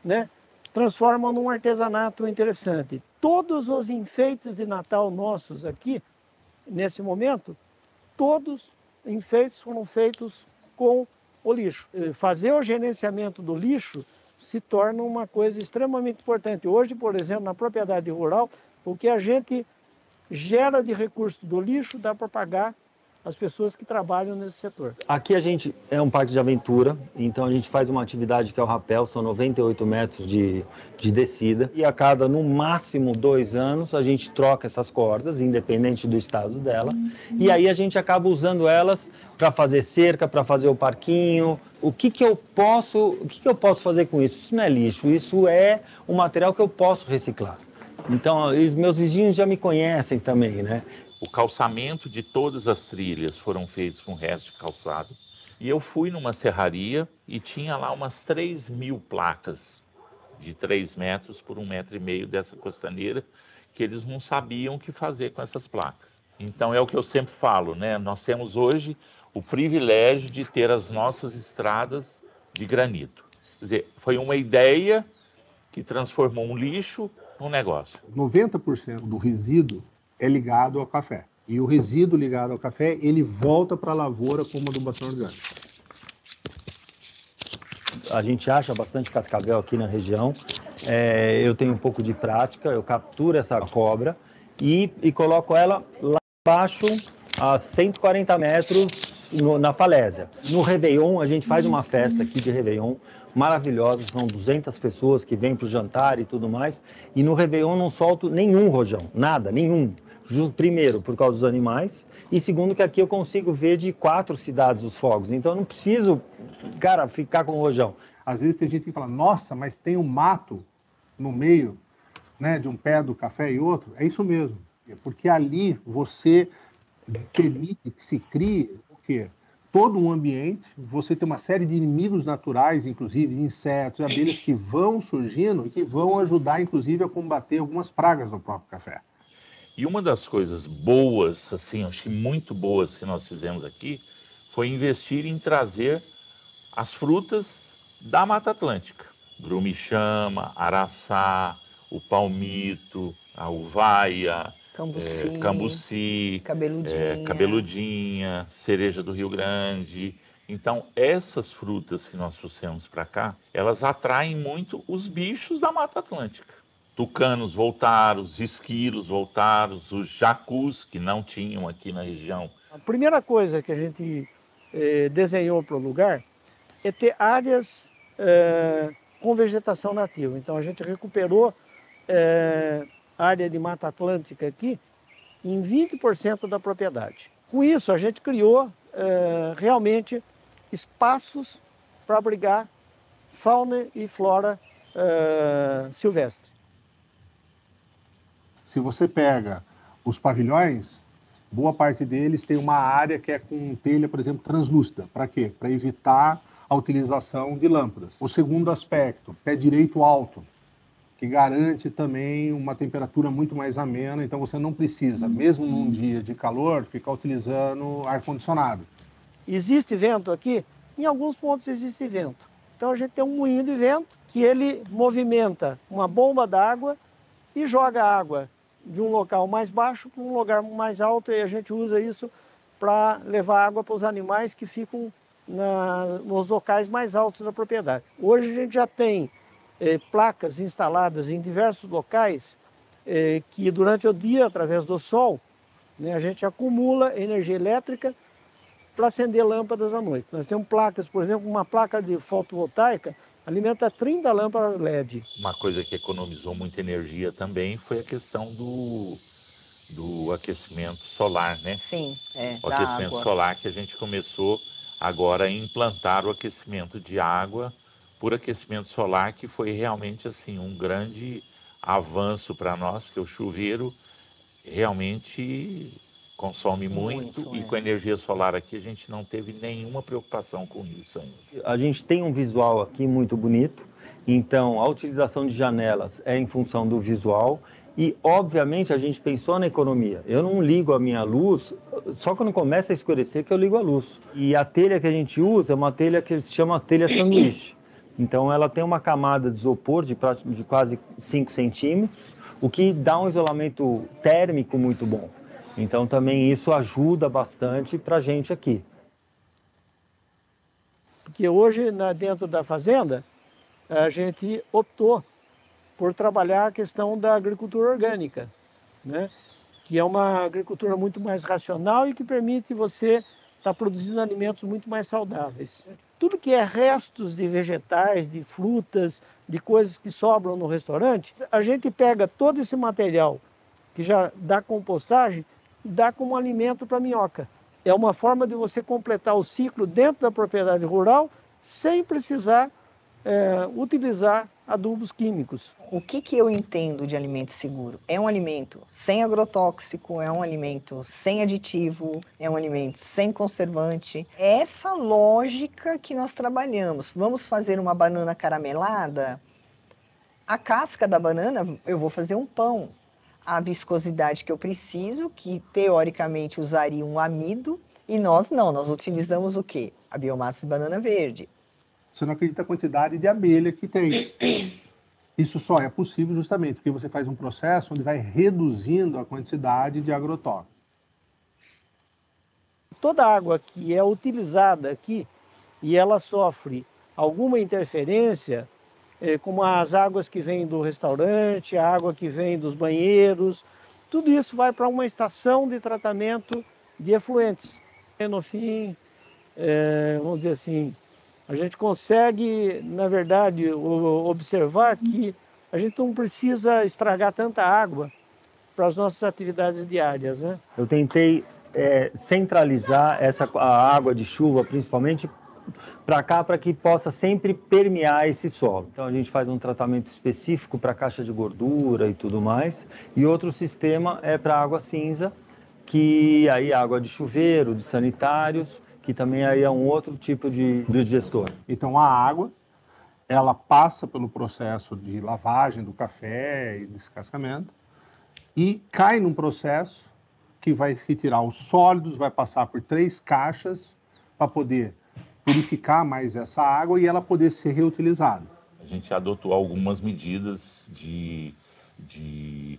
né? Transforma num artesanato interessante. Todos os enfeites de Natal nossos aqui, nesse momento, todos enfeites foram feitos com o lixo. Fazer o gerenciamento do lixo se torna uma coisa extremamente importante. Hoje, por exemplo, na propriedade rural, o que a gente gera de recurso do lixo dá para pagar as pessoas que trabalham nesse setor. Aqui a gente é um parque de aventura, então a gente faz uma atividade que é o rapel, são 98 metros de descida, e a cada, no máximo, 2 anos, a gente troca essas cordas, independente do estado dela, e aí a gente acaba usando elas para fazer cerca, para fazer o parquinho. O que eu posso fazer com isso? Isso não é lixo, isso é um material que eu posso reciclar. Então, os meus vizinhos já me conhecem também, né? O calçamento de todas as trilhas foram feitos com resto de calçado. E eu fui numa serraria e tinha lá umas 3.000 placas de 3 metros por 1,5 metro dessa costaneira, que eles não sabiam o que fazer com essas placas. Então é o que eu sempre falo, né? Nós temos hoje o privilégio de ter as nossas estradas de granito. Quer dizer, foi uma ideia que transformou um lixo num negócio. 90% do resíduo é ligado ao café. E o resíduo ligado ao café, ele volta para a lavoura como adubação orgânica. A gente acha bastante cascavel aqui na região. Eu tenho um pouco de prática, eu capturo essa cobra e coloco ela lá embaixo, a 140 metros na falésia. No Réveillon, a gente faz uma festa aqui de Réveillon maravilhosa, são 200 pessoas que vêm para o jantar e tudo mais. E no Réveillon não solto nenhum rojão, nada, nenhum. Primeiro, por causa dos animais, e segundo, que aqui eu consigo ver de 4 cidades os fogos, então eu não preciso, cara, ficar com o rojão. Às vezes tem gente que fala, nossa, mas tem um mato no meio, né, de um pé do café e outro. É isso mesmo, porque ali você permite que se crie o quê? Todo um ambiente, você tem uma série de inimigos naturais, inclusive insetos e abelhas, que vão surgindo e que vão ajudar, inclusive, a combater algumas pragas do próprio café. E uma das coisas boas, assim, acho que muito boas que nós fizemos aqui, foi investir em trazer as frutas da Mata Atlântica. Grumichama, araçá, o palmito, a uvaia, cambuci, cabeludinha, cereja do Rio Grande. Então, essas frutas que nós trouxemos para cá, elas atraem muito os bichos da Mata Atlântica. Tucanos voltaram, os esquilos voltaram, os jacus que não tinham aqui na região. A primeira coisa que a gente desenhou para o lugar é ter áreas com vegetação nativa. Então a gente recuperou a área de Mata Atlântica aqui em 20% da propriedade. Com isso a gente criou realmente espaços para abrigar fauna e flora silvestre. Se você pega os pavilhões, boa parte deles tem uma área que é com telha, por exemplo, translúcida. Para quê? Para evitar a utilização de lâmpadas. O segundo aspecto, pé direito alto, que garante também uma temperatura muito mais amena, então você não precisa, mesmo num dia de calor, ficar utilizando ar-condicionado. Existe vento aqui? Em alguns pontos existe vento. Então a gente tem um moinho de vento que ele movimenta uma bomba d'água e joga a água de um local mais baixo para um lugar mais alto, e a gente usa isso para levar água para os animais que ficam nos locais mais altos da propriedade. Hoje a gente já tem placas instaladas em diversos locais que durante o dia, através do sol, né, a gente acumula energia elétrica para acender lâmpadas à noite. Nós temos placas, por exemplo, uma placa de fotovoltaica alimenta 30 lâmpadas LED. Uma coisa que economizou muita energia também foi a questão do aquecimento solar, né? Sim, o aquecimento solar, que a gente começou agora a implantar o aquecimento de água por aquecimento solar, que foi realmente assim um grande avanço para nós, porque o chuveiro realmente consome muito e com a energia solar aqui a gente não teve nenhuma preocupação com isso ainda. A gente tem um visual aqui muito bonito, então a utilização de janelas é em função do visual e, obviamente, a gente pensou na economia. Eu não ligo a minha luz, só quando começa a escurecer que eu ligo a luz. E a telha que a gente usa é uma telha que se chama telha sanduíche. Então ela tem uma camada de isopor de quase 5 centímetros, o que dá um isolamento térmico muito bom. Então também isso ajuda bastante para a gente aqui. Porque hoje, dentro da fazenda, a gente optou por trabalhar a questão da agricultura orgânica, né? Que é uma agricultura muito mais racional e que permite você estar produzindo alimentos muito mais saudáveis. Tudo que é restos de vegetais, de frutas, de coisas que sobram no restaurante, a gente pega todo esse material que já dá compostagem, dá como alimento para a minhoca. É uma forma de você completar o ciclo dentro da propriedade rural sem precisar utilizar adubos químicos. O que eu entendo de alimento seguro? É um alimento sem agrotóxico, é um alimento sem aditivo, é um alimento sem conservante. É essa lógica que nós trabalhamos. Vamos fazer uma banana caramelada? A casca da banana, eu vou fazer um pão. A viscosidade que eu preciso, que teoricamente usaria um amido, e nós não, nós utilizamos o quê? A biomassa de banana verde. Você não acredita a quantidade de abelha que tem. Isso só é possível justamente porque você faz um processo onde vai reduzindo a quantidade de agrotóxicos. Toda água que é utilizada aqui e ela sofre alguma interferência, como as águas que vêm do restaurante, a água que vem dos banheiros, tudo isso vai para uma estação de tratamento de efluentes. E no fim, vamos dizer assim, a gente consegue, na verdade, observar que a gente não precisa estragar tanta água para as nossas atividades diárias, né? Eu tentei centralizar a água de chuva, principalmente, para cá, para que possa sempre permear esse solo. Então a gente faz um tratamento específico para caixa de gordura e tudo mais. E outro sistema é para água cinza, que aí é água de chuveiro, de sanitários, que também aí é um outro tipo de digestor. Então a água, ela passa pelo processo de lavagem do café e descascamento e cai num processo que vai retirar os sólidos, vai passar por 3 caixas para poder purificar mais essa água e ela poder ser reutilizada. A gente adotou algumas medidas de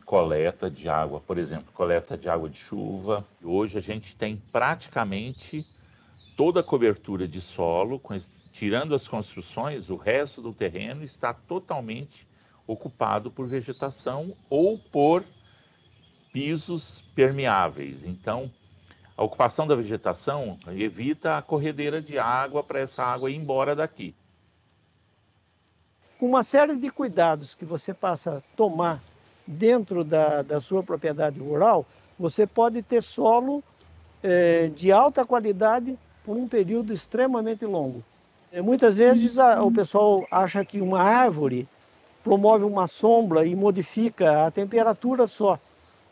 coleta de água, por exemplo, coleta de água de chuva. Hoje a gente tem praticamente toda a cobertura de solo, tirando as construções, o resto do terreno está totalmente ocupado por vegetação ou por pisos permeáveis. Então, a ocupação da vegetação evita a corredeira de água para essa água ir embora daqui. Com uma série de cuidados que você passa a tomar dentro da sua propriedade rural, você pode ter solo de alta qualidade por um período extremamente longo. Muitas vezes o pessoal acha que uma árvore promove uma sombra e modifica a temperatura só,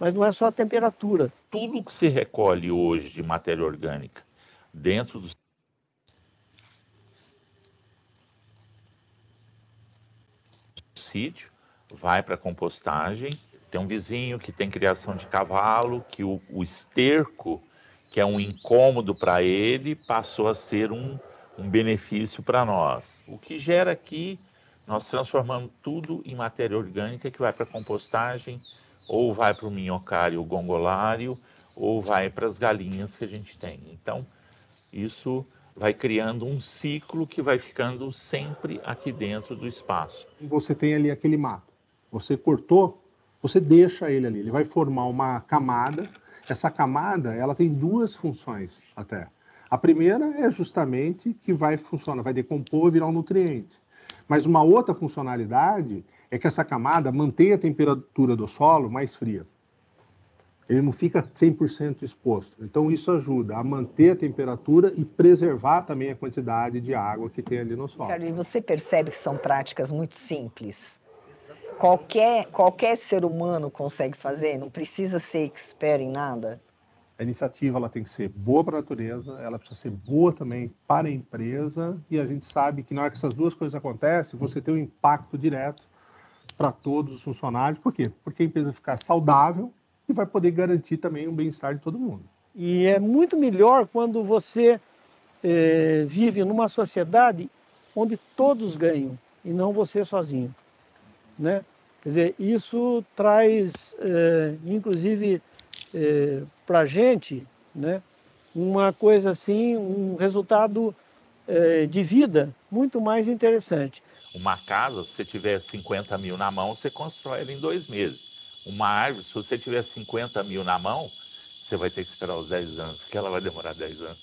mas não é só a temperatura. Tudo que se recolhe hoje de matéria orgânica dentro do sítio vai para a compostagem. Tem um vizinho que tem criação de cavalo, que o esterco, que é um incômodo para ele, passou a ser um benefício para nós. O que gera aqui nós transformamos tudo em matéria orgânica que vai para compostagem, ou vai para o minhocário gongolário, ou vai para as galinhas que a gente tem. Então, isso vai criando um ciclo que vai ficando sempre aqui dentro do espaço. Você tem ali aquele mato. Você cortou, você deixa ele ali. Ele vai formar uma camada. Essa camada, ela tem duas funções até. A primeira é justamente que vai funcionar, vai decompor e virar um nutriente. Mas uma outra funcionalidade é que essa camada mantém a temperatura do solo mais fria. Ele não fica 100% exposto. Então, isso ajuda a manter a temperatura e preservar também a quantidade de água que tem ali no solo. E você percebe que são práticas muito simples. Qualquer ser humano consegue fazer, não precisa ser expert em nada. A iniciativa ela tem que ser boa para a natureza, ela precisa ser boa também para a empresa, e a gente sabe que na hora que essas duas coisas acontecem, você tem um impacto direto para todos os funcionários. Por quê? Porque a empresa ficar saudável e vai poder garantir também o bem-estar de todo mundo. E é muito melhor quando você vive numa sociedade onde todos ganham e não você sozinho, né? Quer dizer, isso traz, inclusive, para a gente, né, uma coisa assim, um resultado de vida muito mais interessante. Uma casa, se você tiver 50 mil na mão, você constrói ela em 2 meses. Uma árvore, se você tiver 50 mil na mão, você vai ter que esperar os 10 anos, porque ela vai demorar 10 anos.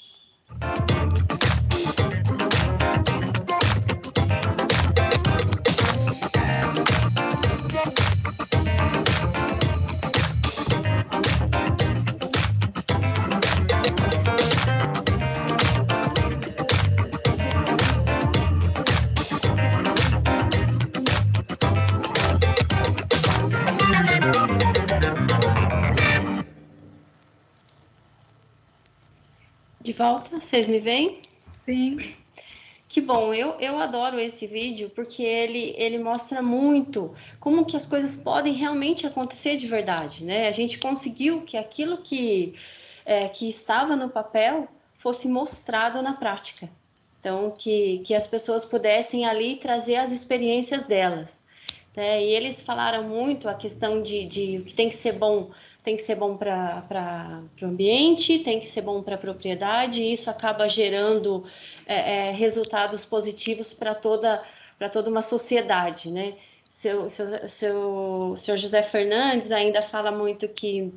De volta, vocês me veem? Sim. Que bom, eu adoro esse vídeo porque ele mostra muito como que as coisas podem realmente acontecer de verdade, né? A gente conseguiu que aquilo que estava no papel fosse mostrado na prática. Então, que as pessoas pudessem ali trazer as experiências delas, né? E eles falaram muito a questão de que tem que ser bom para o ambiente, tem que ser bom para a propriedade, e isso acaba gerando resultados positivos para toda uma sociedade, né? Seu José Fernandes ainda fala muito que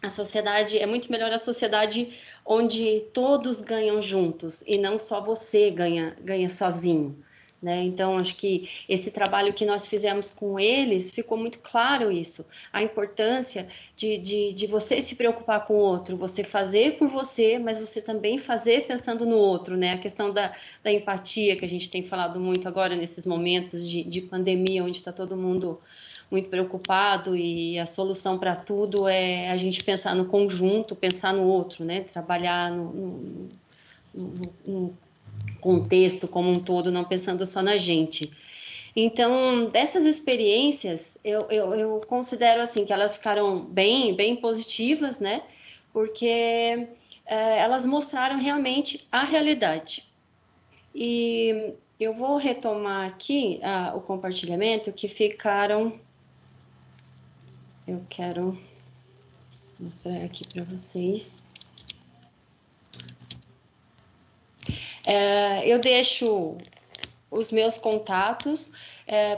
a sociedade é muito melhor a sociedade onde todos ganham juntos e não só você ganha sozinho, né? Então, acho que esse trabalho que nós fizemos com eles, ficou muito claro isso, a importância de você se preocupar com o outro, você fazer por você, mas você também fazer pensando no outro, né? A questão da empatia, que a gente tem falado muito agora nesses momentos de pandemia, onde está todo mundo muito preocupado, e a solução para tudo é a gente pensar no conjunto, pensar no outro, né? Trabalhar no contexto como um todo, não pensando só na gente. Então, dessas experiências, eu considero assim que elas ficaram bem positivas, né? Porque elas mostraram realmente a realidade. E eu vou retomar aqui o compartilhamento que ficaram. Eu quero mostrar aqui para vocês. Eu deixo os meus contatos.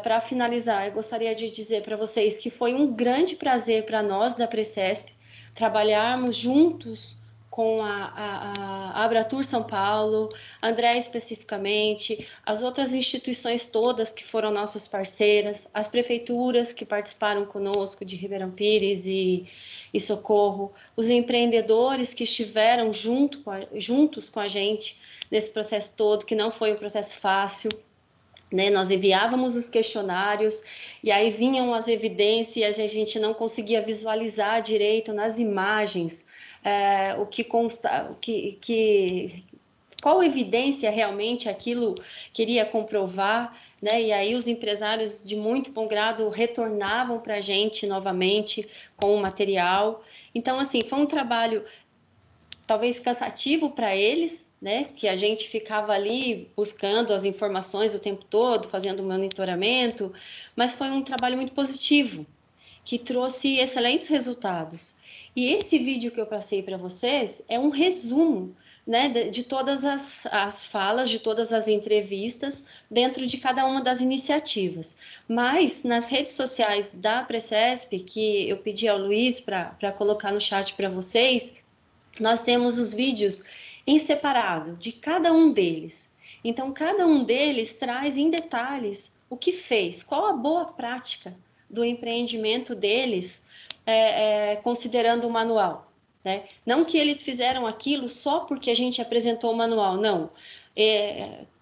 Para finalizar, eu gostaria de dizer para vocês que foi um grande prazer para nós da Precesp trabalharmos juntos com a Abratur São Paulo, André especificamente, as outras instituições todas que foram nossas parceiras, as prefeituras que participaram conosco de Ribeirão Pires e Socorro, os empreendedores que estiveram juntos com a gente nesse processo todo, que não foi um processo fácil, né? Nós enviávamos os questionários e aí vinham as evidências e a gente não conseguia visualizar direito nas imagens o que consta, qual evidência realmente aquilo queria comprovar, né? E aí os empresários de muito bom grado retornavam para a gente novamente com o material. Então, assim, foi um trabalho talvez cansativo para eles, né? Que a gente ficava ali buscando as informações o tempo todo, fazendo monitoramento, mas foi um trabalho muito positivo, que trouxe excelentes resultados. E esse vídeo que eu passei para vocês é um resumo, né, de todas as falas, de todas as entrevistas, dentro de cada uma das iniciativas. Mas, nas redes sociais da Precesp, que eu pedi ao Luiz para colocar no chat para vocês, nós temos os vídeos em separado, de cada um deles. Então, cada um deles traz em detalhes o que fez, qual a boa prática do empreendimento deles, considerando o manual. Né? Não que eles fizeram aquilo só porque a gente apresentou o manual, não.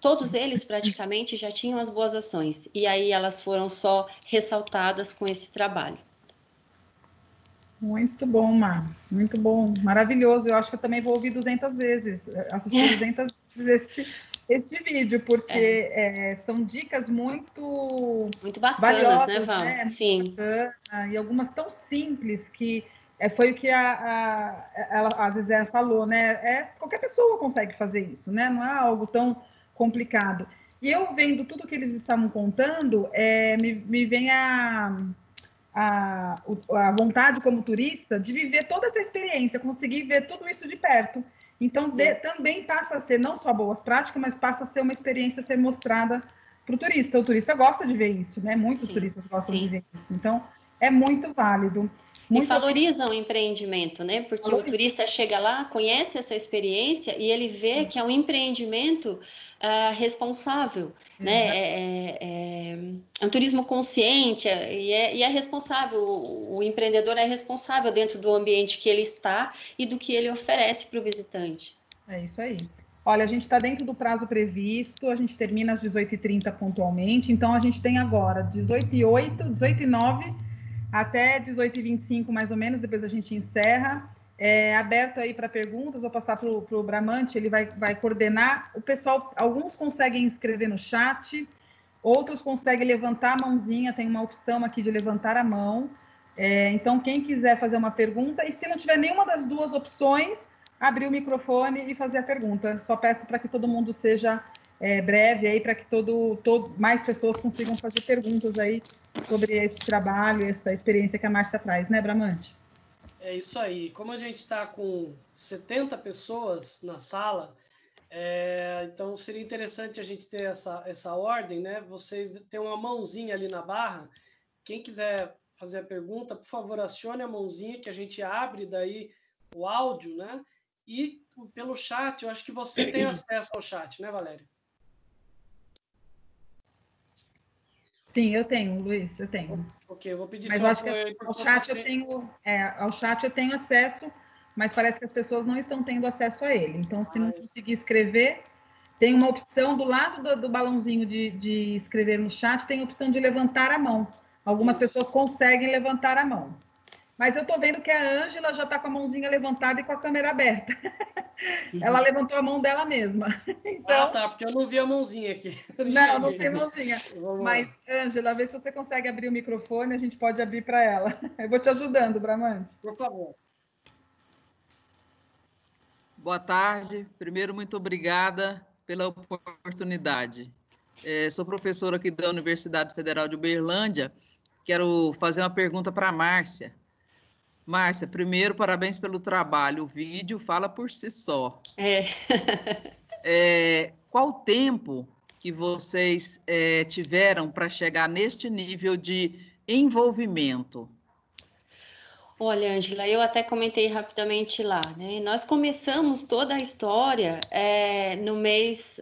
Todos eles praticamente já tinham as boas ações, e aí elas foram só ressaltadas com esse trabalho. Muito bom, Mar. Muito bom. Maravilhoso. Eu acho que eu também vou ouvir 200 vezes, assistir 200 vezes este vídeo, porque são dicas muito bacanas, valiosas, né, Val? Né? Sim. Bacana, e algumas tão simples que foi o que a Zezé falou, né? Qualquer pessoa consegue fazer isso, né? Não é algo tão complicado. E eu vendo tudo que eles estavam contando, me vem a vontade como turista de viver toda essa experiência, conseguir ver tudo isso de perto. Então, também passa a ser não só boas práticas, mas passa a ser uma experiência a ser mostrada para o turista. O turista gosta de ver isso, né? Muitos turistas gostam de ver isso. Então, é muito válido. E valorizam o empreendimento, né? Porque o turista chega lá, conhece essa experiência e ele vê que é um empreendimento responsável, né? É um turismo consciente e é responsável. O empreendedor é responsável dentro do ambiente que ele está e do que ele oferece para o visitante. É isso aí. Olha, a gente está dentro do prazo previsto, a gente termina às 18h30 pontualmente, então a gente tem agora 18h08, 18h09, até 18h25, mais ou menos, depois a gente encerra. Aberto aí para perguntas, vou passar para o Bramante, ele vai coordenar. O pessoal, alguns conseguem escrever no chat, outros conseguem levantar a mãozinha, tem uma opção aqui de levantar a mão. Então, quem quiser fazer uma pergunta, e se não tiver nenhuma das duas opções, abrir o microfone e fazer a pergunta. Só peço para que todo mundo seja breve aí, para que mais pessoas consigam fazer perguntas aí sobre esse trabalho, essa experiência que a Márcia traz, né, Bramante? É isso aí. Como a gente está com 70 pessoas na sala, então seria interessante a gente ter essa ordem, né? Vocês têm uma mãozinha ali na barra. Quem quiser fazer a pergunta, por favor, acione a mãozinha que a gente abre daí o áudio, né? E pelo chat, eu acho que você tem acesso ao chat, né, Valéria? Sim, eu tenho, Luiz, eu tenho. Ok, eu vou pedir mas só ao chat eu tenho acesso, mas parece que as pessoas não estão tendo acesso a ele. Então, se não conseguir escrever, tem uma opção do lado do balãozinho de escrever no chat, tem a opção de levantar a mão. Algumas pessoas conseguem levantar a mão. Mas eu estou vendo que a Ângela já está com a mãozinha levantada e com a câmera aberta. Ela levantou a mão dela mesma. Então, tá, porque eu não vi a mãozinha aqui. Não tem mãozinha. Mas, Ângela, vê se você consegue abrir o microfone, a gente pode abrir para ela. Eu vou te ajudando, Bramante. Por favor. Boa tarde. Primeiro, muito obrigada pela oportunidade. Sou professora aqui da Universidade Federal de Uberlândia. Quero fazer uma pergunta para a Márcia. Márcia, primeiro, parabéns pelo trabalho. O vídeo fala por si só. Qual o tempo que vocês tiveram para chegar neste nível de envolvimento? Olha, Ângela, eu até comentei rapidamente lá, né? Nós começamos toda a história no mês,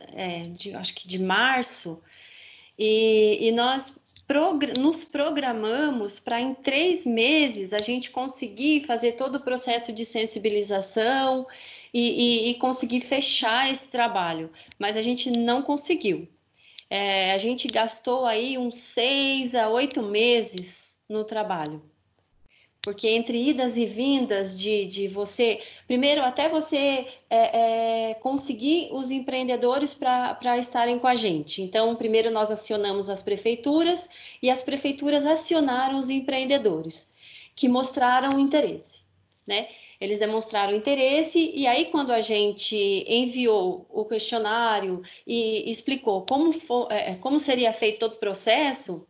acho que de março, e nós nos programamos para em 3 meses a gente conseguir fazer todo o processo de sensibilização e conseguir fechar esse trabalho, mas a gente não conseguiu. A gente gastou aí uns 6 a 8 meses no trabalho, porque entre idas e vindas de você, primeiro até você conseguir os empreendedores para estarem com a gente. Então, primeiro nós acionamos as prefeituras e as prefeituras acionaram os empreendedores, que mostraram interesse, né? Eles demonstraram interesse e aí quando a gente enviou o questionário e explicou como seria feito todo o processo,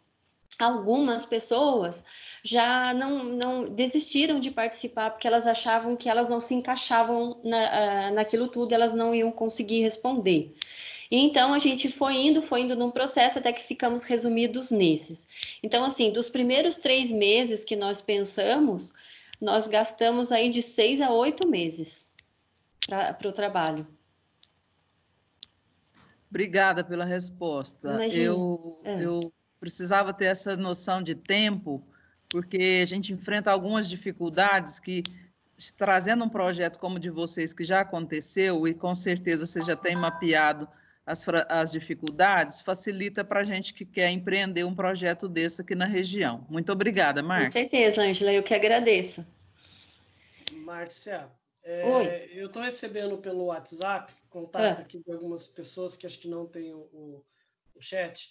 algumas pessoas já não desistiram de participar porque elas achavam que elas não se encaixavam naquilo tudo, elas não iam conseguir responder. Então, a gente foi indo num processo até que ficamos resumidos nesses. Então, assim, dos primeiros 3 meses que nós pensamos, nós gastamos aí de 6 a 8 meses para o trabalho. Obrigada pela resposta. Imagina. Eu precisava ter essa noção de tempo, porque a gente enfrenta algumas dificuldades que, trazendo um projeto como o de vocês, que já aconteceu, e com certeza você já tem mapeado as dificuldades, facilita para a gente que quer empreender um projeto desse aqui na região. Muito obrigada, Márcia. Com certeza, Ângela, eu que agradeço. Márcia, Oi. eu estou recebendo pelo WhatsApp contato aqui de algumas pessoas que acho que não tem o chat,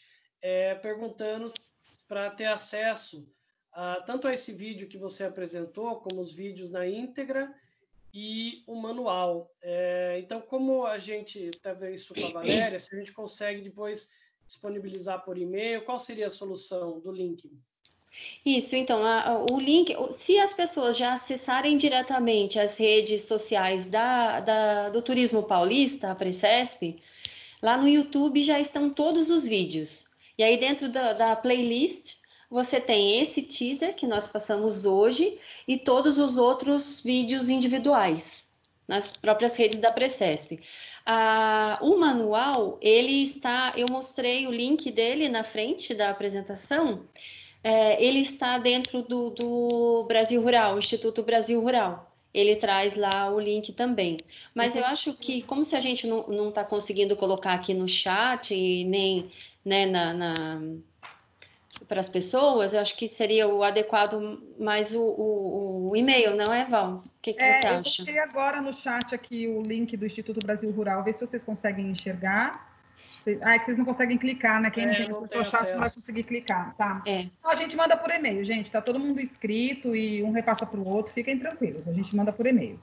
perguntando para ter acesso tanto a esse vídeo que você apresentou, como os vídeos na íntegra e o manual. Então, como a gente está vendo isso com a Valéria, se a gente consegue depois disponibilizar por e-mail, qual seria a solução do link? Isso, então, o link, se as pessoas já acessarem diretamente as redes sociais do Turismo Paulista, a Precesp, lá no YouTube já estão todos os vídeos. E aí dentro da playlist, você tem esse teaser que nós passamos hoje e todos os outros vídeos individuais nas próprias redes da Precesp. O manual, eu mostrei o link dele na frente da apresentação, ele está dentro do Brasil Rural, Instituto Brasil Rural. Ele traz lá o link também. Mas eu acho que, como se a gente não está conseguindo colocar aqui no chat e nem para as pessoas, eu acho que seria o adequado mais o e-mail, não é, Val? O que você acha? Eu coloquei agora no chat aqui o link do Instituto Brasil Rural, ver se vocês conseguem enxergar. É que vocês não conseguem clicar, né? Quem não tem acesso ao chat não vai conseguir clicar, tá? Então, a gente manda por e-mail, gente. Tá todo mundo inscrito e um repassa para o outro. Fiquem tranquilos, a gente manda por e-mail.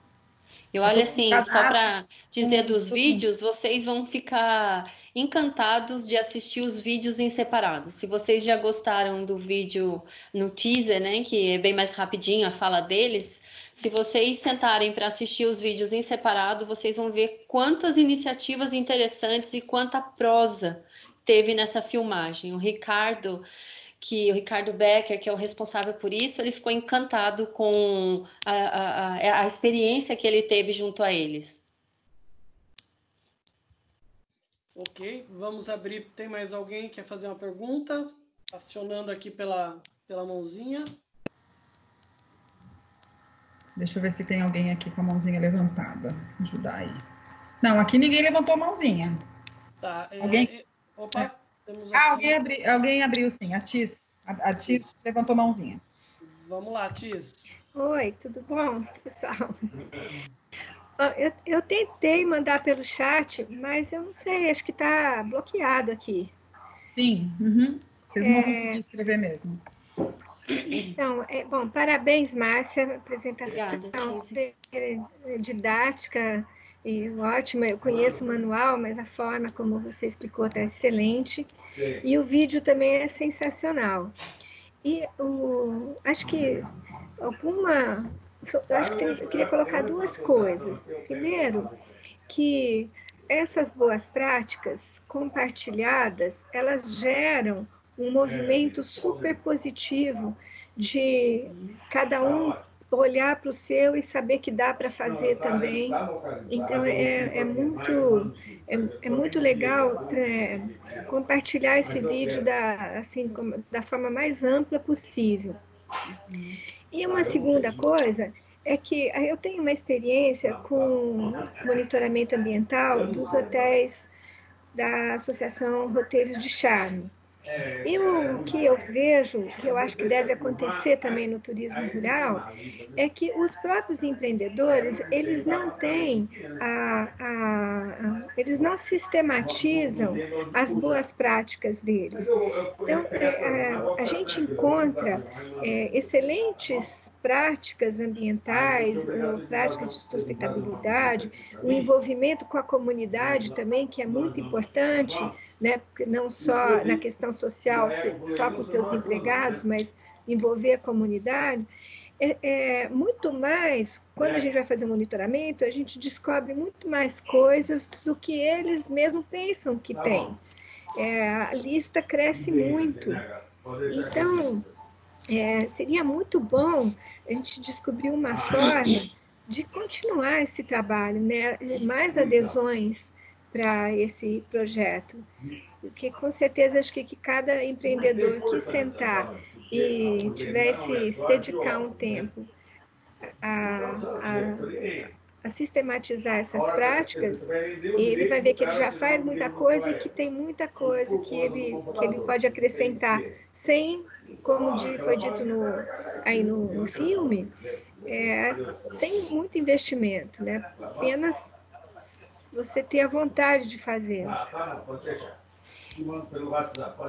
Eu olho assim, só para dizer dos vídeos, vocês vão ficar encantados de assistir os vídeos em separado. Se vocês já gostaram do vídeo no teaser, né, que é bem mais rapidinho a fala deles, se vocês sentarem para assistir os vídeos em separado, vocês vão ver quantas iniciativas interessantes e quanta prosa teve nessa filmagem. O Ricardo Becker, que é o responsável por isso, ele ficou encantado com a experiência que ele teve junto a eles. Ok, vamos abrir. Tem mais alguém que quer fazer uma pergunta? Acionando aqui pela mãozinha. Deixa eu ver se tem alguém aqui com a mãozinha levantada. Ajudar aí. Não, aqui ninguém levantou a mãozinha. Tá. Alguém? Opa, temos aqui... alguém abriu sim. A Tis. A Tis levantou a mãozinha. Vamos lá, Tis. Oi, tudo bom, pessoal? Eu tentei mandar pelo chat, mas eu não sei, acho que está bloqueado aqui. Sim, vocês não vão conseguir escrever mesmo. Então, bom, parabéns, Márcia, apresentação super didática e ótima. Eu conheço o manual, mas a forma como você explicou está excelente. E o vídeo também é sensacional. E acho que eu queria colocar 2 coisas. Primeiro, que essas boas práticas compartilhadas, elas geram um movimento super positivo de cada um olhar para o seu e saber que dá para fazer também. Então, é muito legal compartilhar esse vídeo da forma mais ampla possível. E uma segunda coisa é que eu tenho uma experiência com monitoramento ambiental dos hotéis da Associação Roteiros de Charme. E o que eu vejo, que eu acho que deve acontecer também no turismo rural, é que os próprios empreendedores, eles não têm, eles não sistematizam as boas práticas deles. Então, a gente encontra excelentes práticas ambientais, práticas de sustentabilidade, o envolvimento com a comunidade também, que é muito importante, né? Não só na questão social, só com seus empregados, mas envolver a comunidade. Muito mais, quando a gente vai fazer um monitoramento, a gente descobre muito mais coisas do que eles mesmos pensam que tem. A lista cresce muito. Então, seria muito bom a gente descobrir uma forma de continuar esse trabalho, né? Mais adesões para esse projeto, porque com certeza acho que cada empreendedor que sentar e tivesse se dedicar um tempo a sistematizar essas práticas, ele vai ver que ele já faz muita coisa e que tem muita coisa que ele pode acrescentar sem, como foi dito aí no filme, sem muito investimento, né? Apenas você ter a vontade de fazer.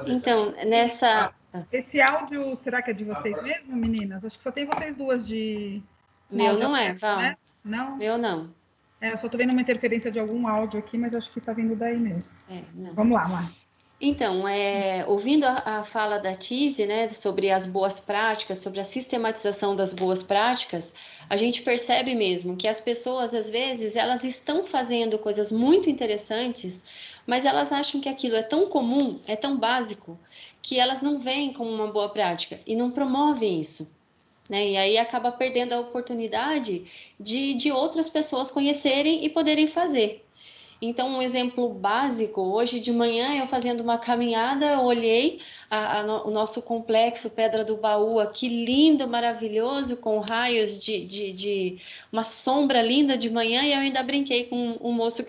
Então, Esse áudio, será que é de vocês mesmo, meninas? Acho que só tem vocês duas de... Meu não é, Val. Né? Não? Meu não. Eu só tô vendo uma interferência de algum áudio aqui, mas acho que tá vindo daí mesmo. Vamos lá, Mar. Então, ouvindo a fala da Tise, né, sobre as boas práticas, sobre a sistematização das boas práticas, a gente percebe mesmo que as pessoas, às vezes, elas estão fazendo coisas muito interessantes, mas elas acham que aquilo é tão comum, é tão básico, que elas não veem como uma boa prática e não promovem isso, né? E aí acaba perdendo a oportunidade de outras pessoas conhecerem e poderem fazer. Então, um exemplo básico, hoje de manhã eu fazendo uma caminhada, olhei o nosso complexo Pedra do Baú aqui, lindo, maravilhoso, com raios de uma sombra linda de manhã, e eu ainda brinquei com um moço,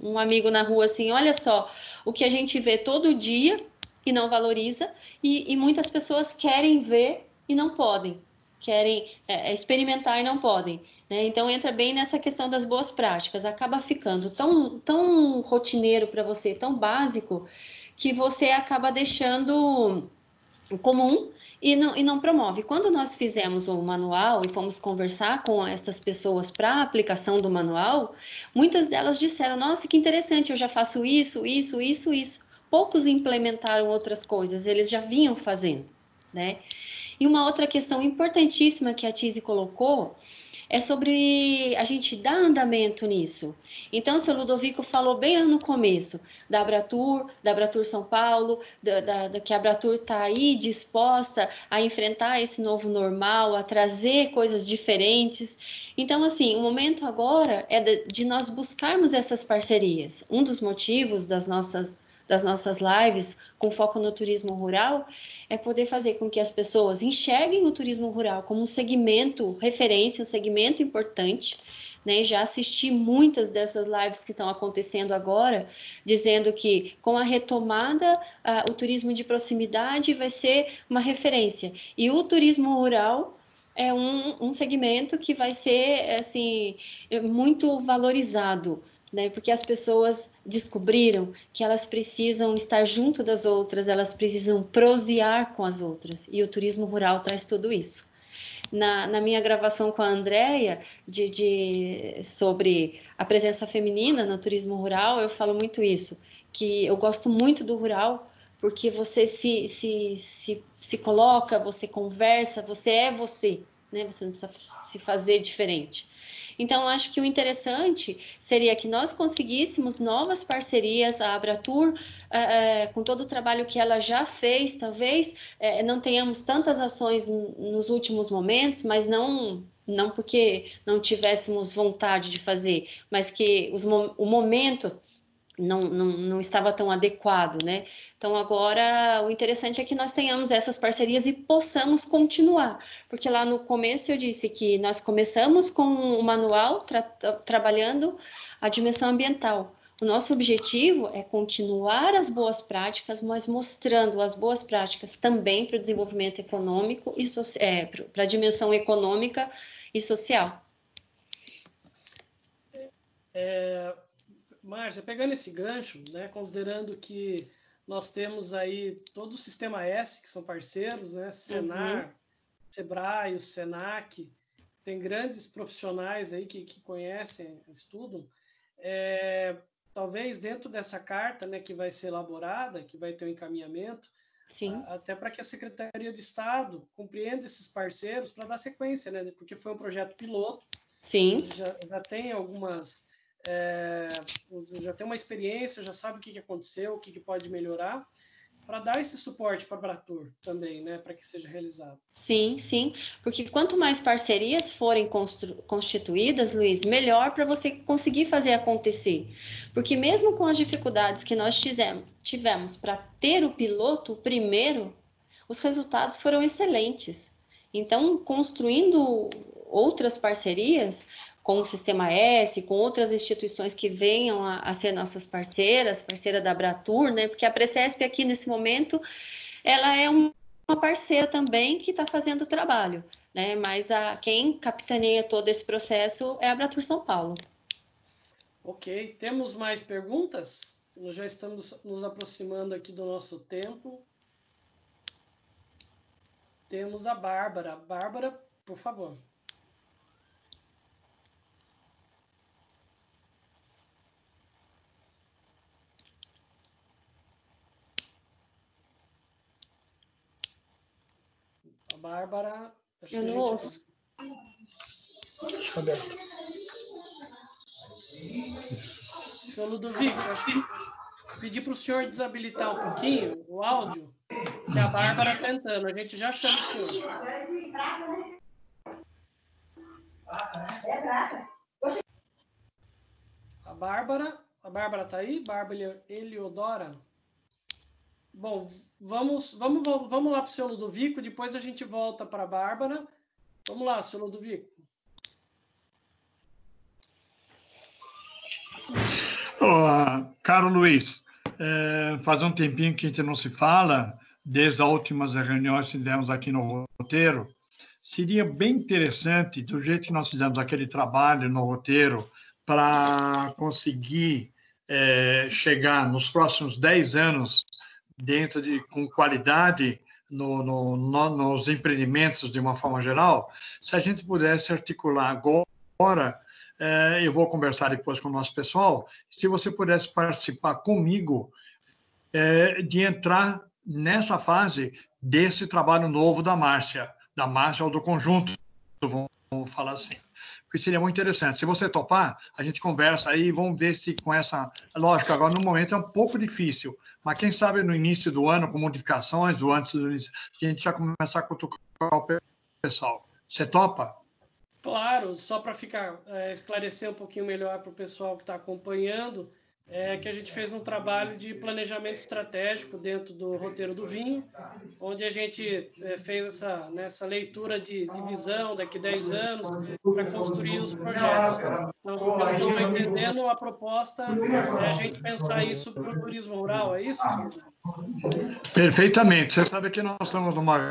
um amigo na rua, assim, olha só, o que a gente vê todo dia e não valoriza, e muitas pessoas querem ver e não podem, querem experimentar e não podem. Então, entra bem nessa questão das boas práticas. Acaba ficando tão rotineiro para você, tão básico, que você acaba deixando comum e não promove. Quando nós fizemos o manual e fomos conversar com essas pessoas para a aplicação do manual, muitas delas disseram, nossa, que interessante, eu já faço isso. Poucos implementaram outras coisas, eles já vinham fazendo, né? E uma outra questão importantíssima que a Tise colocou é sobre a gente dar andamento nisso. Então, o seu Ludovico falou bem lá no começo da Abratur São Paulo, que a Abratur está aí disposta a enfrentar esse novo normal, a trazer coisas diferentes. Então, assim, o momento agora é de nós buscarmos essas parcerias. Um dos motivos das nossas lives com foco no turismo rural é poder fazer com que as pessoas enxerguem o turismo rural como um segmento referência, um segmento importante, né? Já assisti muitas dessas lives que estão acontecendo agora, dizendo que com a retomada, o turismo de proximidade vai ser uma referência. E o turismo rural é um segmento que vai ser, assim, muito valorizado, né? Porque as pessoas descobriram que elas precisam estar junto das outras, elas precisam prosear com as outras, e o turismo rural traz tudo isso. Na minha gravação com a Andréia, sobre a presença feminina no turismo rural, eu falo muito isso, que eu gosto muito do rural, porque você se coloca, você conversa, você é você, né? Você não precisa se fazer diferente. Então, acho que o interessante seria que nós conseguíssemos novas parcerias, a Abratur, com todo o trabalho que ela já fez, talvez não tenhamos tantas ações nos últimos momentos, mas não porque não tivéssemos vontade de fazer, mas que o momento não estava tão adequado, né? Então, agora, o interessante é que nós tenhamos essas parcerias e possamos continuar, porque lá no começo eu disse que nós começamos com o manual, trabalhando a dimensão ambiental. O nosso objetivo é continuar as boas práticas, mas mostrando as boas práticas também para o desenvolvimento econômico e para a dimensão econômica e social. Márcia, pegando esse gancho, né, considerando que nós temos aí todo o Sistema S, que são parceiros, né, Senar, Sebrae, o Senac, tem grandes profissionais aí que conhecem, estudam. Talvez dentro dessa carta, né, que vai ser elaborada, que vai ter um encaminhamento, até para que a Secretaria de Estado compreenda esses parceiros para dar sequência, né, porque foi um projeto piloto. Sim. Já tem algumas, já tem uma experiência, já sabe o que aconteceu, o que pode melhorar, para dar esse suporte para a Abratur também, né, para que seja realizado. Sim, sim, porque quanto mais parcerias forem constituídas, Luiz, melhor para você conseguir fazer acontecer. Porque mesmo com as dificuldades que nós tivemos para ter o piloto, o primeiro, os resultados foram excelentes. Então, construindo outras parcerias com o Sistema S, com outras instituições que venham a ser nossas parceiras, parceira da Abratur, né? Porque a Precesp aqui nesse momento, ela é uma parceira também que está fazendo o trabalho, né? Mas quem capitaneia todo esse processo é a Abratur São Paulo. Ok, temos mais perguntas? Nós já estamos nos aproximando aqui do nosso tempo. Temos a Bárbara. Bárbara, por favor. Bárbara, eu não ouço. Senhor Ludovico, acho que pedir para o senhor desabilitar um pouquinho o áudio, que a Bárbara está tentando. A gente já chama o senhor. A Bárbara está aí? Bárbara Eliodora? Bom, vamos lá para o senhor Ludovico, depois a gente volta para a Bárbara. Vamos lá, senhor Ludovico. Caro Luiz, faz um tempinho que a gente não se fala, desde as últimas reuniões que fizemos aqui no roteiro. Seria bem interessante, do jeito que nós fizemos aquele trabalho no roteiro, para conseguir chegar nos próximos 10 anos com qualidade nos empreendimentos de uma forma geral, se a gente pudesse articular agora, eu vou conversar depois com o nosso pessoal, se você pudesse participar comigo de entrar nessa fase desse trabalho novo da Márcia ou do conjunto, vamos falar assim. Porque seria muito interessante. Se você topar, a gente conversa aí e vamos ver se com essa... Lógico, agora no momento é um pouco difícil, mas quem sabe no início do ano, com modificações, ou antes do início, a gente já começar a cutucar o pessoal. Você topa? Claro, só para esclarecer um pouquinho melhor para o pessoal que está acompanhando, que a gente fez um trabalho de planejamento estratégico dentro do roteiro do vinho, onde a gente fez essa leitura de visão daqui a 10 anos para construir os projetos. Então, pelo que eu estou entendendo, a proposta é a gente pensar isso para o turismo rural, é isso? Perfeitamente. Você sabe que nós estamos numa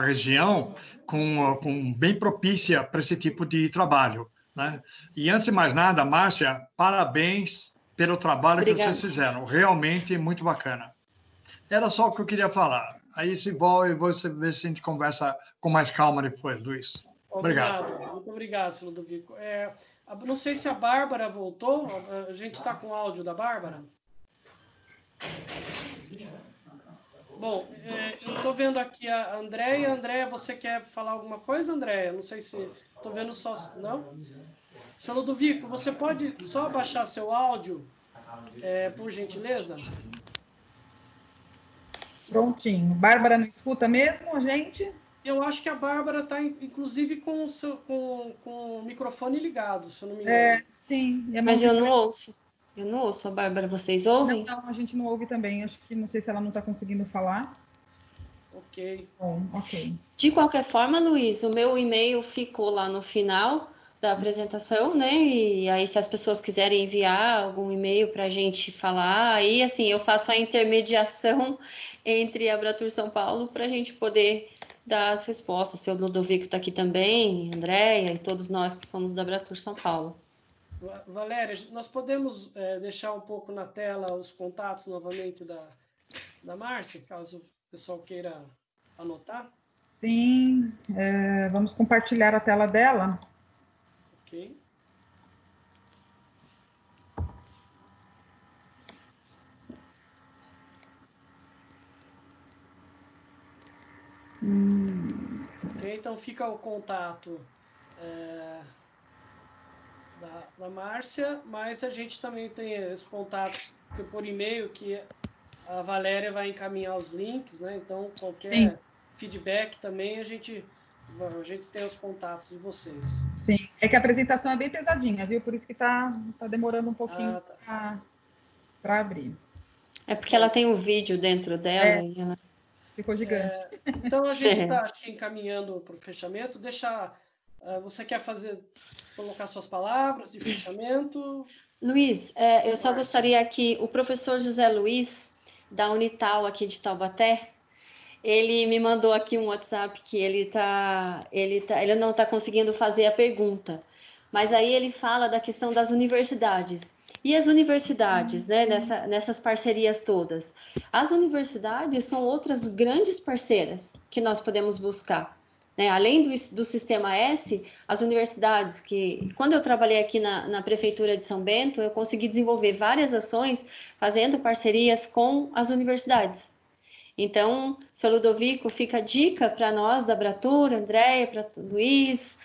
região com bem propícia para esse tipo de trabalho, né? E antes de mais nada, Márcia, parabéns pelo trabalho Obrigada. Que vocês fizeram. Realmente muito bacana. Era só o que eu queria falar. Aí se você vê se a gente conversa com mais calma depois, Luiz. Obrigado. Muito obrigado, senhor Ludovico. Não sei se a Bárbara voltou. A gente está com o áudio da Bárbara. Bom, eu estou vendo aqui a Andréia. Andréia, você quer falar alguma coisa, Andréia? Não sei se... Estou vendo só... Não? Senhor Ludovico, você pode só abaixar seu áudio, por gentileza? Prontinho. Bárbara não escuta mesmo a gente? Eu acho que a Bárbara está, inclusive, com o microfone ligado, se eu não me engano. Sim. Mas eu não ouço. Eu não ouço a Bárbara. Vocês ouvem? Não, a gente não ouve também. Acho que não sei se ela não está conseguindo falar. Ok. Bom, ok. De qualquer forma, Luiz, o meu e-mail ficou lá no final da apresentação, né? E aí, se as pessoas quiserem enviar algum e-mail para a gente falar, aí, assim, eu faço a intermediação entre a Abratur São Paulo para a gente poder dar as respostas. O seu Ludovico está aqui também, Andréia e todos nós que somos da Abratur São Paulo. Valéria, nós podemos deixar um pouco na tela os contatos novamente da Márcia, caso o pessoal queira anotar? Sim, vamos compartilhar a tela dela. Ok. Ok, então fica o contato da Márcia, mas a gente também tem os contatos por e-mail que a Valéria vai encaminhar os links, né? Então qualquer feedback também a gente tem os contatos de vocês. Sim, é que a apresentação é bem pesadinha, viu? Por isso que tá demorando um pouquinho para abrir. É porque ela tem um vídeo dentro dela e ela... Ficou gigante. Então a gente está encaminhando para o fechamento. Você quer colocar suas palavras de fechamento? Luiz, eu só gostaria que o professor José Luiz, da Unital aqui de Taubaté, ele me mandou aqui um WhatsApp que ele não está conseguindo fazer a pergunta, mas aí ele fala da questão das universidades. E as universidades, né, nessas parcerias todas? As universidades são outras grandes parceiras que nós podemos buscar. Né? Além do Sistema S, as universidades, que quando eu trabalhei aqui na Prefeitura de São Bento, eu consegui desenvolver várias ações fazendo parcerias com as universidades. Então, seu Ludovico, fica a dica para nós da Abratur, Andréia, para Luiz,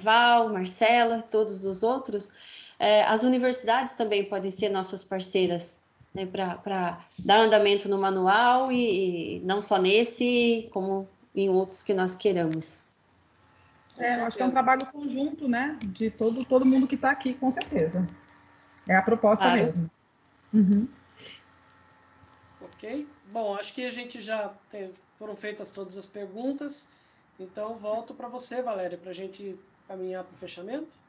Val, Marcela, todos os outros. As universidades também podem ser nossas parceiras, né, para dar andamento no manual e não só nesse, como em outros que nós queiramos. Eu acho que é um trabalho conjunto, né, de todo mundo que está aqui, com certeza. É a proposta mesmo. Uhum. Ok. Bom, acho que a gente foram feitas todas as perguntas, então volto para você, Valéria, para a gente caminhar para o fechamento.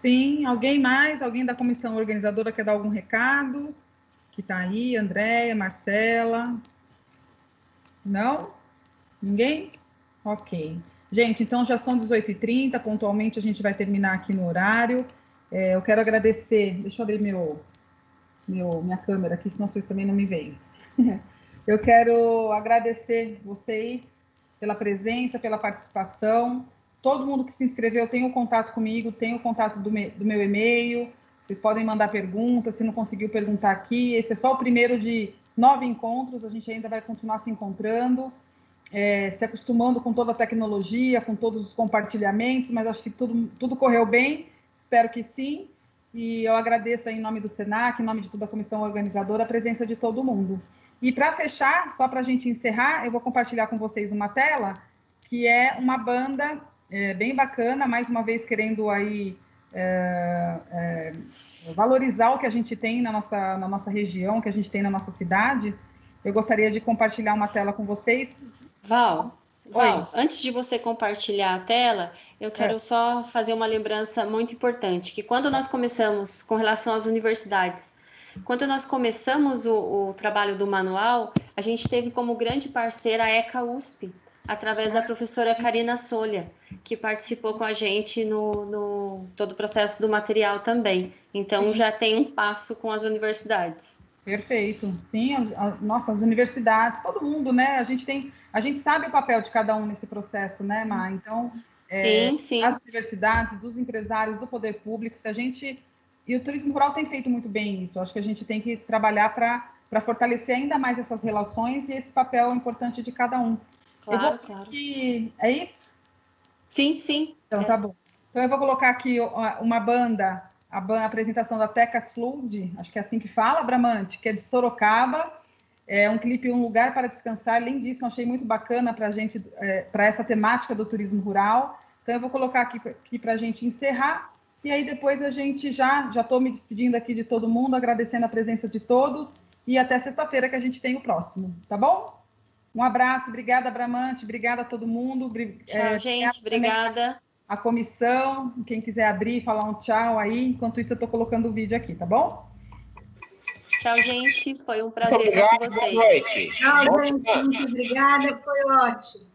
Sim, alguém da comissão organizadora quer dar algum recado? Que está aí, Andréia, Marcela? Não? Ninguém? Ok. Gente, então já são 18h30, pontualmente a gente vai terminar aqui no horário. Eu quero agradecer, deixa eu abrir minha câmera aqui, senão vocês também não me veem. Eu quero agradecer vocês pela presença, pela participação. Todo mundo que se inscreveu tem o contato comigo, tem o contato do meu e-mail. Vocês podem mandar perguntas, se não conseguiu perguntar aqui. Esse é só o primeiro de 9 encontros, a gente ainda vai continuar se encontrando, se acostumando com toda a tecnologia, com todos os compartilhamentos, mas acho que tudo correu bem, espero que sim. E eu agradeço aí, em nome do SENAC, em nome de toda a comissão organizadora, a presença de todo mundo. E para fechar, só para a gente encerrar, eu vou compartilhar com vocês uma tela, que é uma banda bem bacana, mais uma vez querendo aí valorizar o que a gente tem na nossa região, que a gente tem na nossa cidade. Eu gostaria de compartilhar uma tela com vocês. Val, antes de você compartilhar a tela, eu quero só fazer uma lembrança muito importante, que quando nós começamos, com relação às universidades, quando nós começamos o trabalho do manual, a gente teve como grande parceira a ECA USP, através da professora Karina Solha, que participou com a gente no todo o processo do material também. Então, já tem um passo com as universidades. Perfeito. Sim, nossas universidades, todo mundo, né? A gente sabe o papel de cada um nesse processo, né, Má? Então, sim. As universidades, dos empresários, do poder público, e o turismo rural tem feito muito bem isso. Acho que a gente tem que trabalhar para fortalecer ainda mais essas relações e esse papel importante de cada um. Claro. É isso? Sim. Então, tá bom. Então, eu vou colocar aqui uma banda, a apresentação da Tecas Flood, acho que é assim que fala, Bramante, que é de Sorocaba. É um clipe, Um Lugar para Descansar, lindíssimo, achei muito bacana para a gente, para essa temática do turismo rural. Então, eu vou colocar aqui para a gente encerrar, e aí depois a gente já estou me despedindo aqui de todo mundo, agradecendo a presença de todos, e até sexta-feira que a gente tem o próximo, tá bom? Um abraço, obrigada, Bramante, obrigada a todo mundo. Tchau, gente, obrigada. a comissão, quem quiser abrir e falar um tchau aí. Enquanto isso, eu estou colocando o vídeo aqui, tá bom? Tchau, gente. Foi um prazer estar com vocês. Boa noite. Tchau, gente. Muito obrigada. Foi ótimo.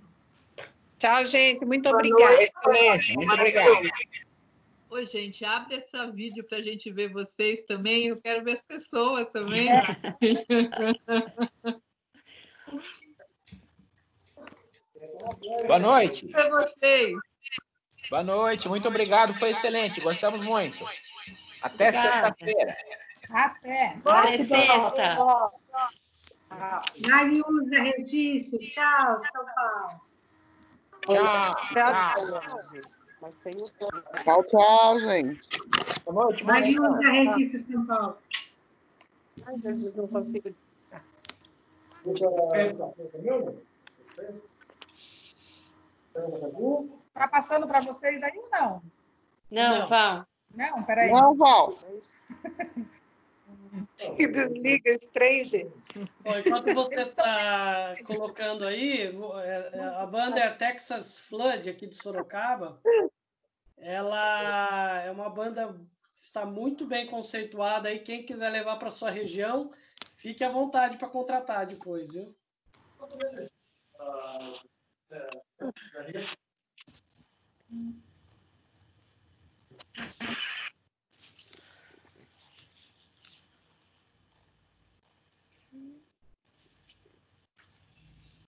Tchau, gente. Muito Boa obrigada. noite. Excelente. Muito obrigado. Oi, gente, abre esse vídeo para a gente ver vocês também. Eu quero ver as pessoas também. Boa noite. Para vocês. Boa noite. Muito obrigado. Foi excelente. Gostamos muito. Até sexta-feira. Até. Até sexta. Mariusa, Regício. Tchau, São Paulo. Tchau, tchau, gente. Boa noite. Mariusa, Regício, São Paulo. Ai, Jesus, não consigo. Tá passando para vocês aí ou não? Não, Val. Não, peraí. Não, Val. Desliga esse trem, gente. Bom, enquanto você está colocando aí, a banda é a Texas Flood, aqui de Sorocaba. Ela é uma banda que está muito bem conceituada aí. Quem quiser levar para sua região, fique à vontade para contratar depois, viu?